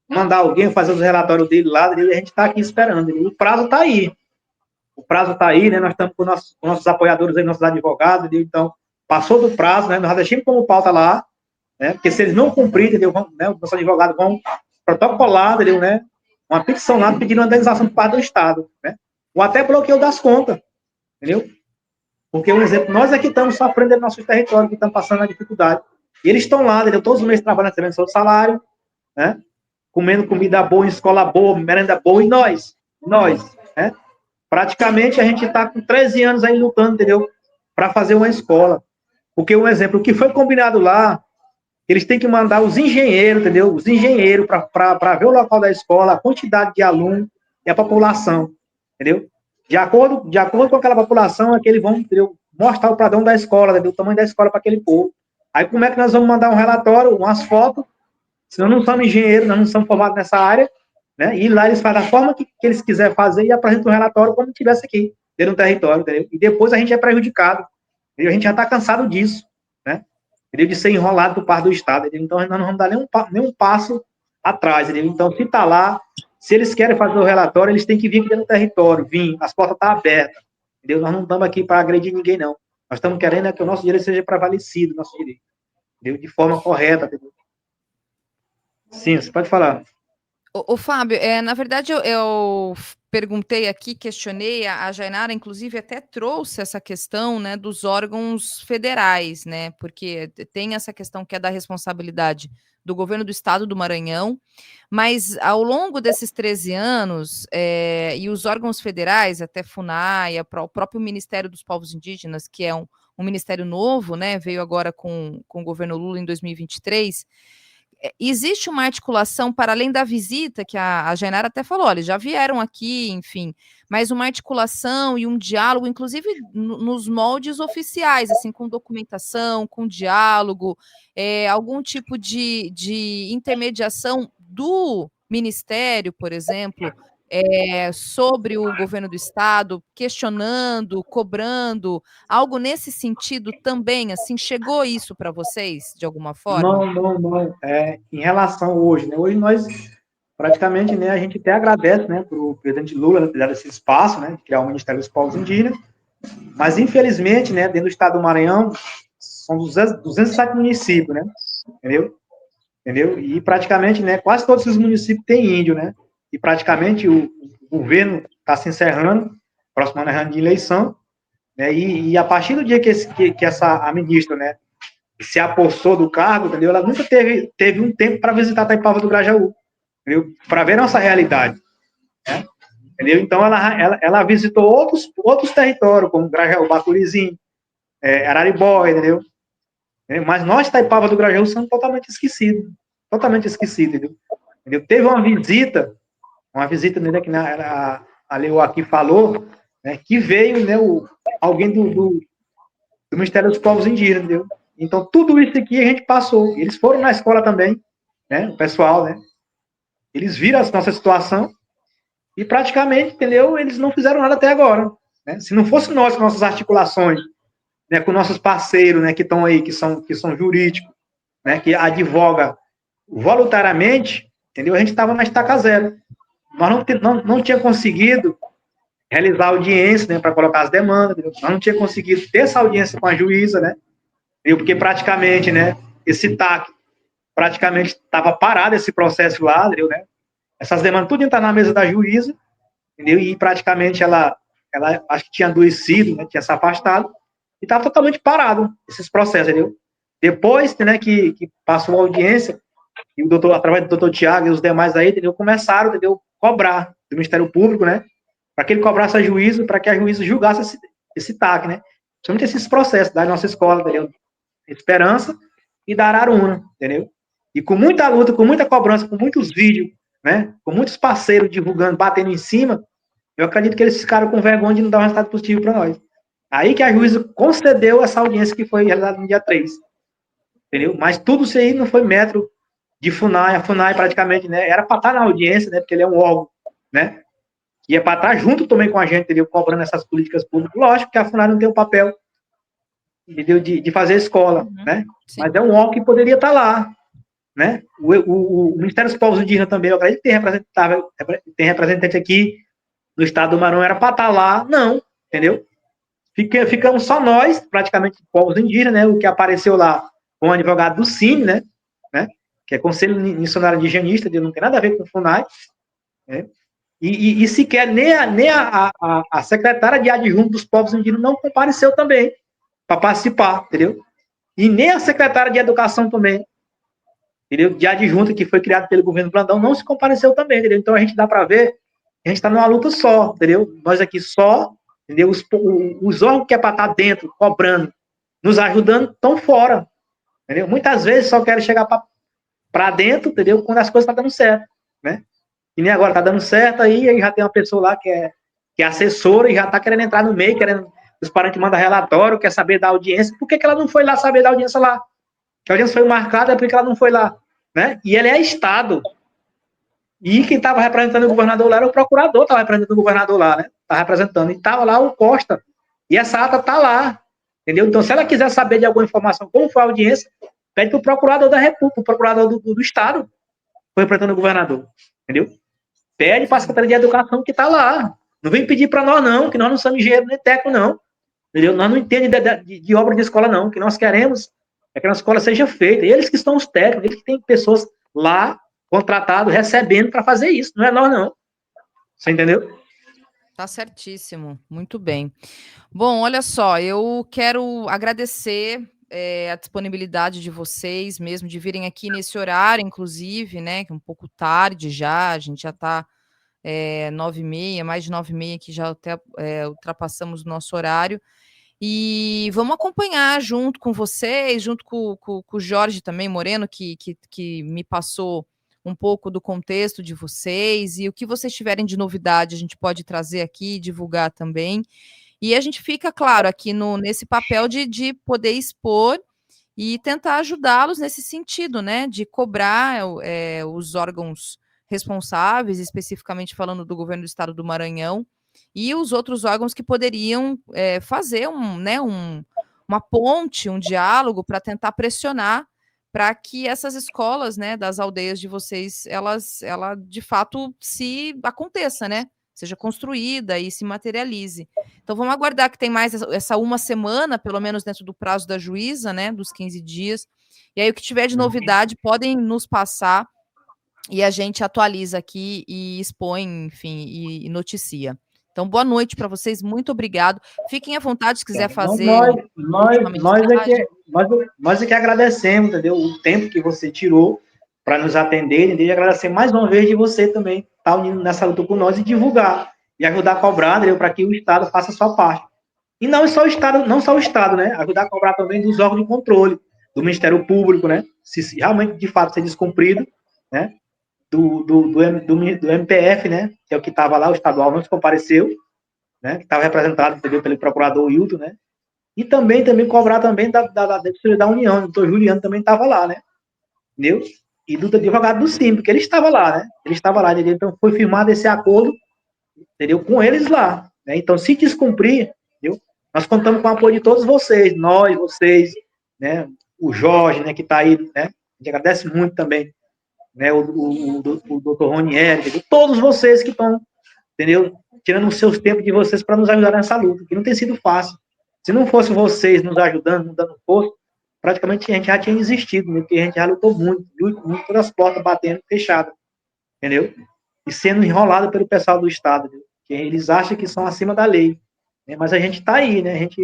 S4: mandar alguém fazer os relatórios dele lá, entendeu? E a gente está aqui esperando. Entendeu? O prazo está aí. O prazo está aí, né? Nós estamos com nossos apoiadores aí, nossos advogados, entendeu? Então, passou do prazo, né? Nós deixamos como pauta lá, né? Porque se eles não cumprirem, entendeu? Né? Os nossos advogados vão protocolar, entendeu, né? Uma petição lá pedindo uma indenização por parte do Estado, né? Ou até bloqueio das contas, entendeu? Porque, um exemplo, nós aqui estamos sofrendo no nosso território, que estamos passando a dificuldade. E eles estão lá, entendeu? Todos os meses trabalhando, recebendo seu salário, né? Comendo comida boa, em escola boa, merenda boa, e nós, né? Praticamente a gente está com 13 anos aí lutando, entendeu? Para fazer uma escola. Porque, um exemplo, o que foi combinado lá, eles têm que mandar os engenheiros, entendeu? Os engenheiros para ver o local da escola, a quantidade de alunos e a população, entendeu? De acordo com aquela população, é que eles vão, entendeu, mostrar o padrão da escola, entendeu? O tamanho da escola para aquele povo. Aí como é que nós vamos mandar um relatório, umas fotos, se nós não somos engenheiros, nós não somos formados nessa área, né? E lá eles fazem da forma que eles quiserem fazer e apresentam um relatório como se estivesse aqui, dentro do território, entendeu? E depois a gente é prejudicado. E a gente já está cansado disso, né? entendeu? De ser enrolado por parte do Estado, entendeu? Então, nós não vamos dar nenhum passo atrás, entendeu? Então, se está lá, se eles querem fazer o relatório, eles têm que vir aqui dentro do território, as portas estão abertas, entendeu? Nós não estamos aqui para agredir ninguém, não. Nós estamos querendo que o nosso direito seja prevalecido, nosso direito, entendeu? De forma correta, entendeu? Sim, você pode falar.
S1: Ô, Fábio, na verdade eu perguntei aqui, questionei, a Jainara, inclusive, até trouxe essa questão, né, dos órgãos federais, né, porque tem essa questão que é da responsabilidade do governo do estado do Maranhão, mas ao longo desses 13 anos, e os órgãos federais, até FUNAI, o próprio Ministério dos Povos Indígenas, que é um ministério novo, né, veio agora com o governo Lula em 2023, existe uma articulação para além da visita, que a Jainara até falou, olha, já vieram aqui, enfim, mas uma articulação e um diálogo, inclusive nos moldes oficiais, assim, com documentação, com diálogo, algum tipo de intermediação do Ministério, por exemplo, sobre o governo do estado, questionando, cobrando, algo nesse sentido também, assim, chegou isso para vocês, de alguma forma?
S4: Não. Em relação hoje, né? Hoje nós, praticamente, né, a gente até agradece, né, para o presidente Lula ter dado esse espaço, né, de criar o Ministério dos Povos Indígenas, mas, infelizmente, né, dentro do estado do Maranhão, são 207 municípios, né, entendeu? E, praticamente, né, quase todos os municípios têm índio, né, e, praticamente, o governo está se encerrando, próximo ano de eleição, né, e a partir do dia que a ministra, né, se apossou do cargo, entendeu? Ela nunca teve um tempo para visitar Taipava do Grajaú, entendeu? Para ver nossa realidade, né? Entendeu? Então, ela visitou outros territórios, como Grajaú, Baturizinho, Araribóia, entendeu? Mas nós, Taipava do Grajaú, somos totalmente esquecidos, entendeu? Teve uma visita, né, que a Leo aqui falou, né, que veio, né, alguém do Ministério dos Povos Indígenas, entendeu? Então, tudo isso aqui a gente passou. Eles foram na escola também, né? O pessoal, né? Eles viram a nossa situação e praticamente, entendeu? Eles não fizeram nada até agora, né? Se não fosse nós com nossas articulações, né? Com nossos parceiros, né? Que estão aí, que são jurídicos, né? Que advoga voluntariamente, entendeu? A gente estava na estaca zero. Nós não tinha conseguido realizar audiência, né? Para colocar as demandas, entendeu? Nós não tinha conseguido ter essa audiência com a juíza, né? Porque praticamente, né, esse TAC, praticamente estava parado esse processo lá, entendeu, né? Essas demandas tudo está na mesa da juíza, entendeu? E praticamente ela acho que tinha adoecido, né, tinha se afastado, e estava totalmente parado esses processos, entendeu? Depois, né, que passou a audiência, e através do doutor Tiago e os demais aí, entendeu, começaram, entendeu, cobrar do Ministério Público, né, para que ele cobrasse a juízo, para que a juíza julgasse esse TAC, né? Principalmente esses processos da nossa escola, entendeu? Esperança e da Araruna, entendeu? E com muita luta, com muita cobrança, com muitos vídeos, né? Com muitos parceiros divulgando, batendo em cima, eu acredito que eles ficaram com vergonha de não dar um resultado positivo para nós. Aí que a juíza concedeu essa audiência que foi realizada no dia 3, entendeu? Mas tudo isso aí não foi metro de FUNAI. A FUNAI praticamente, né? Era para estar na audiência, né? Porque ele é um órgão, né? E é para estar junto também com a gente, entendeu? Cobrando essas políticas públicas. Lógico que a FUNAI não tem o papel, entendeu? De fazer escola, né? Sim. Mas é um órgão que poderia estar lá, né? O Ministério dos Povos Indígenas também, eu acredito que tem representante aqui no estado do Maranhão, era para estar lá, não, entendeu? Ficamos só nós, praticamente, povos indígenas, né? O que apareceu lá com o advogado do CIMI, né? Que é Conselho Missionário Indigenista, não tem nada a ver com o FUNAI, né? E sequer nem a secretária de adjunto dos povos indígenas não compareceu também para participar, entendeu? E nem a secretária de Educação também, entendeu? De adjunta, que foi criado pelo governo Blandão, não se compareceu também, entendeu? Então a gente dá para ver que a gente está numa luta só, entendeu? Nós aqui só, entendeu? Os órgãos que é para estar dentro, cobrando, nos ajudando, estão fora, entendeu? Muitas vezes só querem chegar para dentro, entendeu? Quando as coisas estão dando certo, né? E nem agora está dando certo, aí já tem uma pessoa lá que é assessora e já está querendo entrar no meio, querendo os parentes mandam relatório, quer saber da audiência. Por que ela não foi lá saber da audiência lá? Que a audiência foi marcada, porque ela não foi lá, né? E ele é Estado. E quem estava representando o governador lá era o procurador, estava representando o governador lá, né? Estava representando. E estava lá o Costa. E essa ata está lá, entendeu? Então, se ela quiser saber de alguma informação, como foi a audiência, Pede pro procurador da República, pro procurador do Estado, representando o governador, entendeu? Pede para a Secretaria de Educação que está lá. Não vem pedir para nós, não, que nós não somos engenheiro nem técnico, não. Entendeu? Nós não entendemos de obra de escola, não. O que nós queremos é que a escola seja feita. Eles que estão os técnicos, eles que têm pessoas lá, contratadas, recebendo para fazer isso. Não é nós, não. Você entendeu?
S1: Tá certíssimo. Muito bem. Bom, olha só, eu quero agradecer a disponibilidade de vocês mesmo, de virem aqui nesse horário, inclusive, né, que é um pouco tarde já, a gente já está 9h30, mais de 9h30 que já até ultrapassamos o nosso horário, e vamos acompanhar junto com vocês, junto com o Jorge também, Moreno, que me passou um pouco do contexto de vocês, e o que vocês tiverem de novidade a gente pode trazer aqui e divulgar também. E a gente fica, claro, aqui nesse papel de poder expor e tentar ajudá-los nesse sentido, né? De cobrar os órgãos responsáveis, especificamente falando do governo do estado do Maranhão, e os outros órgãos que poderiam fazer uma ponte, um diálogo para tentar pressionar para que essas escolas, né, das aldeias de vocês, ela de fato se aconteça, né? Seja construída e se materialize. Então, vamos aguardar que tem mais essa uma semana, pelo menos dentro do prazo da juíza, né, dos 15 dias. E aí, o que tiver de novidade, podem nos passar e a gente atualiza aqui e expõe, enfim, e noticia. Então, boa noite para vocês, muito obrigado. Fiquem à vontade se quiser fazer
S4: nós é que agradecemos, entendeu? O tempo que você tirou para nos atender, entendeu? E agradecer mais uma vez de você também estar unindo nessa luta com nós e divulgar, e ajudar a cobrar, entendeu? Para que o Estado faça a sua parte. E não só o Estado, né? Ajudar a cobrar também dos órgãos de controle, do Ministério Público, né? Se realmente, de fato, ser descumprido, né? Do MPF, né? Que é o que estava lá, o estadual não se compareceu, né? Que estava representado, entendeu? Pelo procurador Wilton, né? E também cobrar também da União, o doutor Juliano também estava lá, né? Entendeu? E do advogado do Sim, porque ele estava lá, né? Ele estava lá, entendeu? Então foi firmado esse acordo, entendeu? Com eles lá, né? Então, se descumprir, entendeu? Nós contamos com o apoio de todos vocês, vocês, né? O Jorge, né? Que está aí, né? A gente agradece muito também, né? O doutor Ronieri, entendeu? Todos vocês que estão, entendeu? Tirando os seus tempos de vocês para nos ajudar nessa luta, que não tem sido fácil. Se não fosse vocês nos ajudando, nos dando força, praticamente a gente já tinha desistido, né? Porque a gente já lutou muito, todas as portas batendo, fechadas, entendeu? E sendo enrolado pelo pessoal do Estado, entendeu? Que eles acham que são acima da lei, né? Mas a gente está aí, né? A gente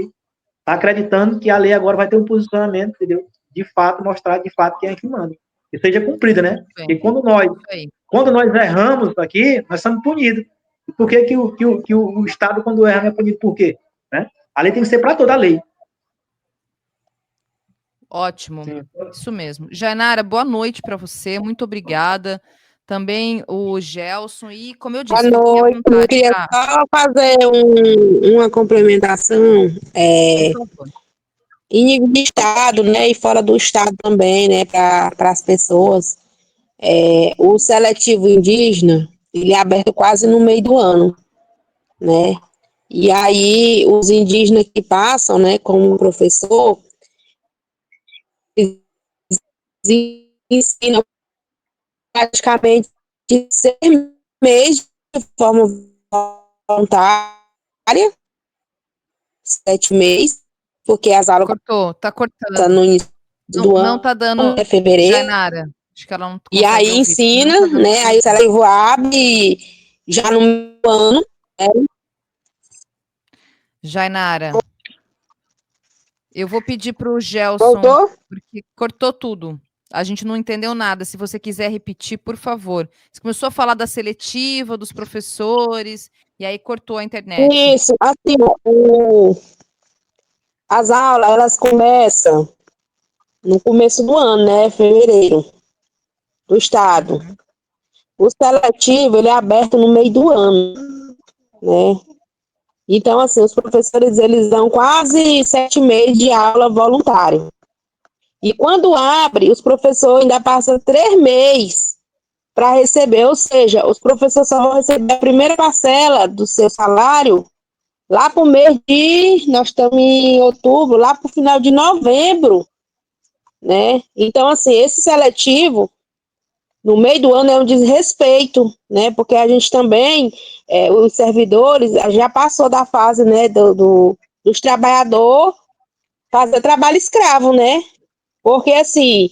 S4: está acreditando que a lei agora vai ter um posicionamento, entendeu? De fato, mostrar de fato quem é que manda. Que seja cumprida, né? Porque quando nós erramos aqui, nós somos punidos. E por que o Estado, quando erra, não é punido por quê? Né? A lei tem que ser para toda a lei.
S1: Ótimo, isso mesmo. Jainara, boa noite para você, muito obrigada. Também o Gelson, e como eu disse...
S3: Boa noite, eu queria só fazer uma complementação, em nível de Estado, né, e fora do Estado também, né, para as pessoas. O seletivo indígena, ele é aberto quase no meio do ano, né, e aí os indígenas que passam, né, como professor, ensinam praticamente 6 meses de forma voluntária, 7 meses, porque as aulas
S1: tá cortando
S3: no início do ano,
S1: não tá dando,
S3: fevereiro,
S1: Jainara, acho que ela não
S3: e aí
S1: ouvir,
S3: ensina,
S1: tá
S3: né, aí o seletivo abre já no ano, né?
S1: Jainara, eu vou pedir para o Gelson, porque cortou tudo. A gente não entendeu nada. Se você quiser repetir, por favor. Você começou a falar da seletiva, dos professores, e aí cortou a internet.
S3: Isso, assim, as aulas, elas começam no começo do ano, né, fevereiro, do Estado. O seletivo, ele é aberto no meio do ano, né. Então, assim, os professores, eles dão quase 7 meses de aula voluntária. E quando abre, os professores ainda passam 3 meses para receber, ou seja, os professores só vão receber a primeira parcela do seu salário lá para o mês nós estamos em outubro, lá para o final de novembro, né? Então, assim, esse seletivo, no meio do ano, é um desrespeito, né? Porque a gente também, os servidores, já passou da fase, né, dos trabalhadores fazer trabalho escravo, né? Porque, assim,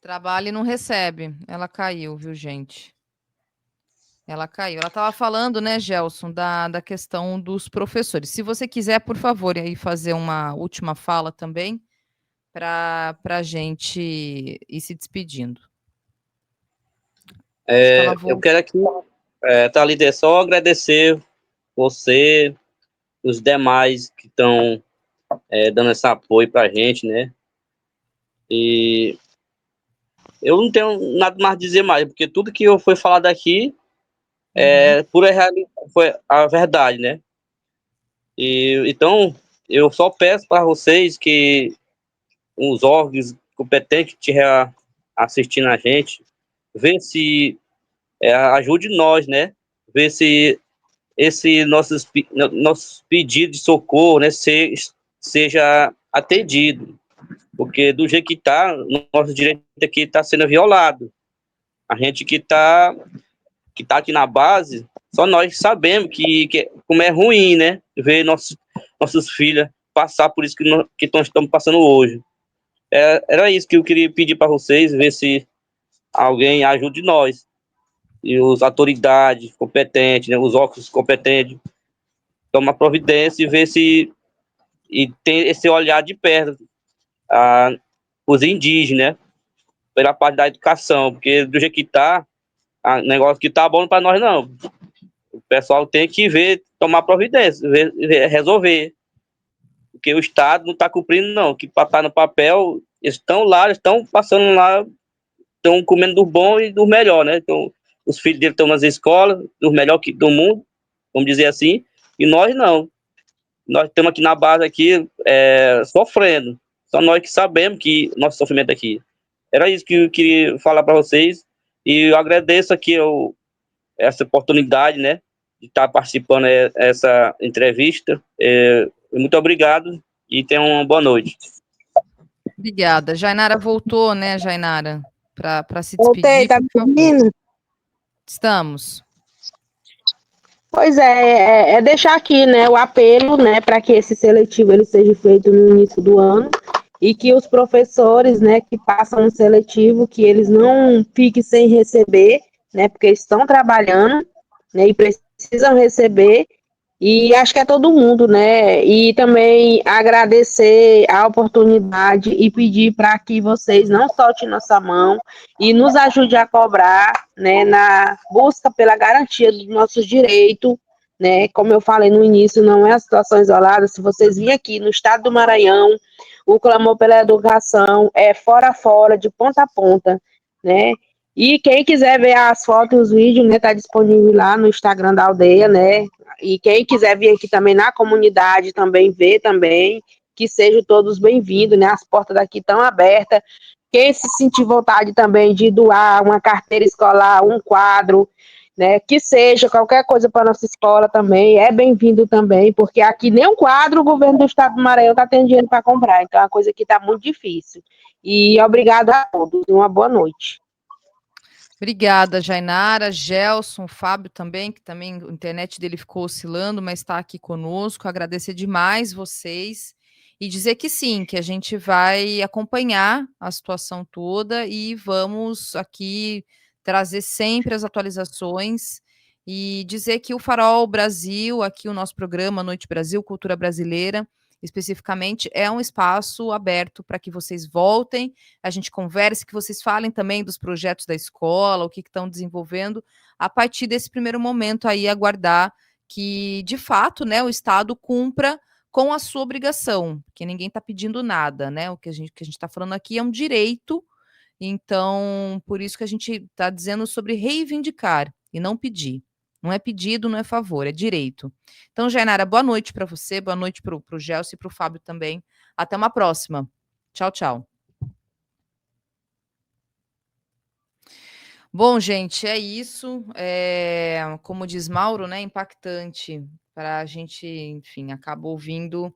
S1: Trabalha e não recebe. Ela caiu, viu, gente? Ela caiu. Ela estava falando, né, Gelson, da questão dos professores. Se você quiser, por favor, aí fazer uma última fala também, para a gente ir se despedindo. Acho que ela
S2: Eu
S1: voltou.
S2: quero aqui, Thalita, só agradecer você, os demais que estão dando esse apoio para a gente, né? E eu não tenho nada mais a dizer mais, porque tudo que foi falado aqui foi a verdade, né? E então eu só peço para vocês que os órgãos competentes que estiver assistindo a gente, ver se ajude nós, né? Ver se esse nossos pedidos de socorro, né, seja atendido, porque do jeito que está, nosso direito aqui está sendo violado. A gente que tá aqui na base, só nós sabemos como é ruim, né? Ver nossos filhos passar por isso que nós estamos passando hoje. Era isso que eu queria pedir para vocês, ver se alguém ajude nós. E as autoridades competentes, né, os órgãos competentes, tomar providência e ver se e tem esse olhar de perto os indígenas, né, pela parte da educação, porque do jeito que tá, negócio que tá bom para nós não. O pessoal tem que ver, tomar providência, resolver. Porque o Estado não está cumprindo, não. Que está no papel, eles estão lá, eles estão passando lá, estão comendo do bom e do melhor, né? Então, os filhos dele estão nas escolas, do melhor do mundo, vamos dizer assim, e nós não. Nós estamos aqui na base, aqui, sofrendo. Só nós que sabemos que nosso sofrimento aqui. Era isso que eu queria falar para vocês. E eu agradeço aqui essa oportunidade, né, de estar participando dessa entrevista. Muito obrigado e tenham uma boa noite.
S1: Obrigada. Jainara voltou, né, Jainara? Para se
S3: voltei,
S1: despedir,
S3: tá
S1: por
S3: me
S1: favor.
S3: ouvindo?
S1: Estamos.
S3: Pois é deixar aqui, né, o apelo, né, para que esse seletivo ele seja feito no início do ano e que os professores, né, que passam no seletivo, que eles não fiquem sem receber, né, porque estão trabalhando, né, e precisam receber. E acho que é todo mundo, né? E também agradecer a oportunidade e pedir para que vocês não soltem nossa mão e nos ajude a cobrar, né, na busca pela garantia dos nossos direitos, né? Como eu falei no início, não é uma situação isolada. Se vocês virem aqui no estado do Maranhão, o clamor pela educação é fora a fora, de ponta a ponta, né? E quem quiser ver as fotos e os vídeos, né, tá disponível lá no Instagram da aldeia, né? E quem quiser vir aqui também na comunidade também ver também, que sejam todos bem-vindos, né? As portas daqui estão abertas. Quem se sentir vontade também de doar uma carteira escolar, um quadro, né? Que seja qualquer coisa para nossa escola também, é bem-vindo também, porque aqui nem um quadro o governo do estado do Maranhão está tendo dinheiro para comprar, então é uma coisa que está muito difícil. E obrigado a todos, e uma boa noite.
S1: Obrigada, Jainara, Gelson, Fábio também, que também a internet dele ficou oscilando, mas está aqui conosco. Agradecer demais vocês e dizer que sim, que a gente vai acompanhar a situação toda e vamos aqui trazer sempre as atualizações e dizer que o Farol Brasil, aqui o nosso programa Noite Brasil, Cultura Brasileira, especificamente, é um espaço aberto para que vocês voltem, a gente converse, que vocês falem também dos projetos da escola, o que estão desenvolvendo, a partir desse primeiro momento aí, aguardar que, de fato, né, o Estado cumpra com a sua obrigação, porque ninguém está pedindo nada, né? O que a gente está falando aqui é um direito, então, por isso que a gente está dizendo sobre reivindicar e não pedir. Não é pedido, não é favor, é direito. Então, Jainara, boa noite para você, boa noite para o Gelson e para o Fábio também. Até uma próxima. Tchau, tchau. Bom, gente, é isso. Como diz Mauro, né? Impactante para a gente, enfim, acaba ouvindo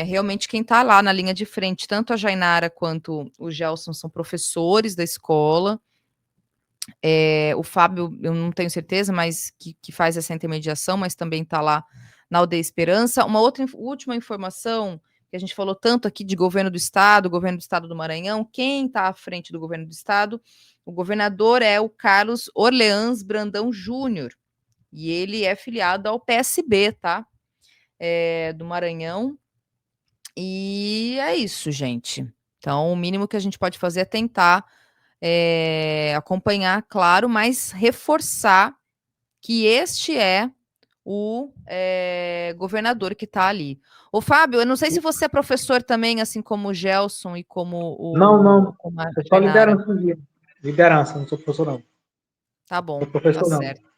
S1: realmente quem está lá na linha de frente, tanto a Jainara quanto o Gelson, são professores da escola. O Fábio, eu não tenho certeza, mas que faz essa intermediação, mas também está lá na Aldeia Esperança. Uma outra última informação, que a gente falou tanto aqui de governo do Estado do Maranhão, quem está à frente do governo do Estado, o governador é o Carlos Orleans Brandão Júnior, e ele é filiado ao PSB, tá? Do Maranhão. E é isso, gente. Então, o mínimo que a gente pode fazer é tentar acompanhar, claro, mas reforçar que este é o governador que está ali. Ô, Fábio, eu não sei se você é professor também, assim como o Gelson e como
S4: Não.
S1: como a
S4: Eu só
S1: Jainara.
S4: liderança um dia. Liderança, não sou professor, não.
S1: Tá bom,
S4: Sou professor,
S1: tá
S4: não.
S1: certo.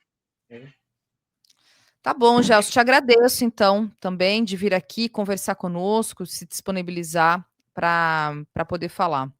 S1: Tá bom, Gelson, te agradeço, então, também de vir aqui conversar conosco, se disponibilizar para poder falar.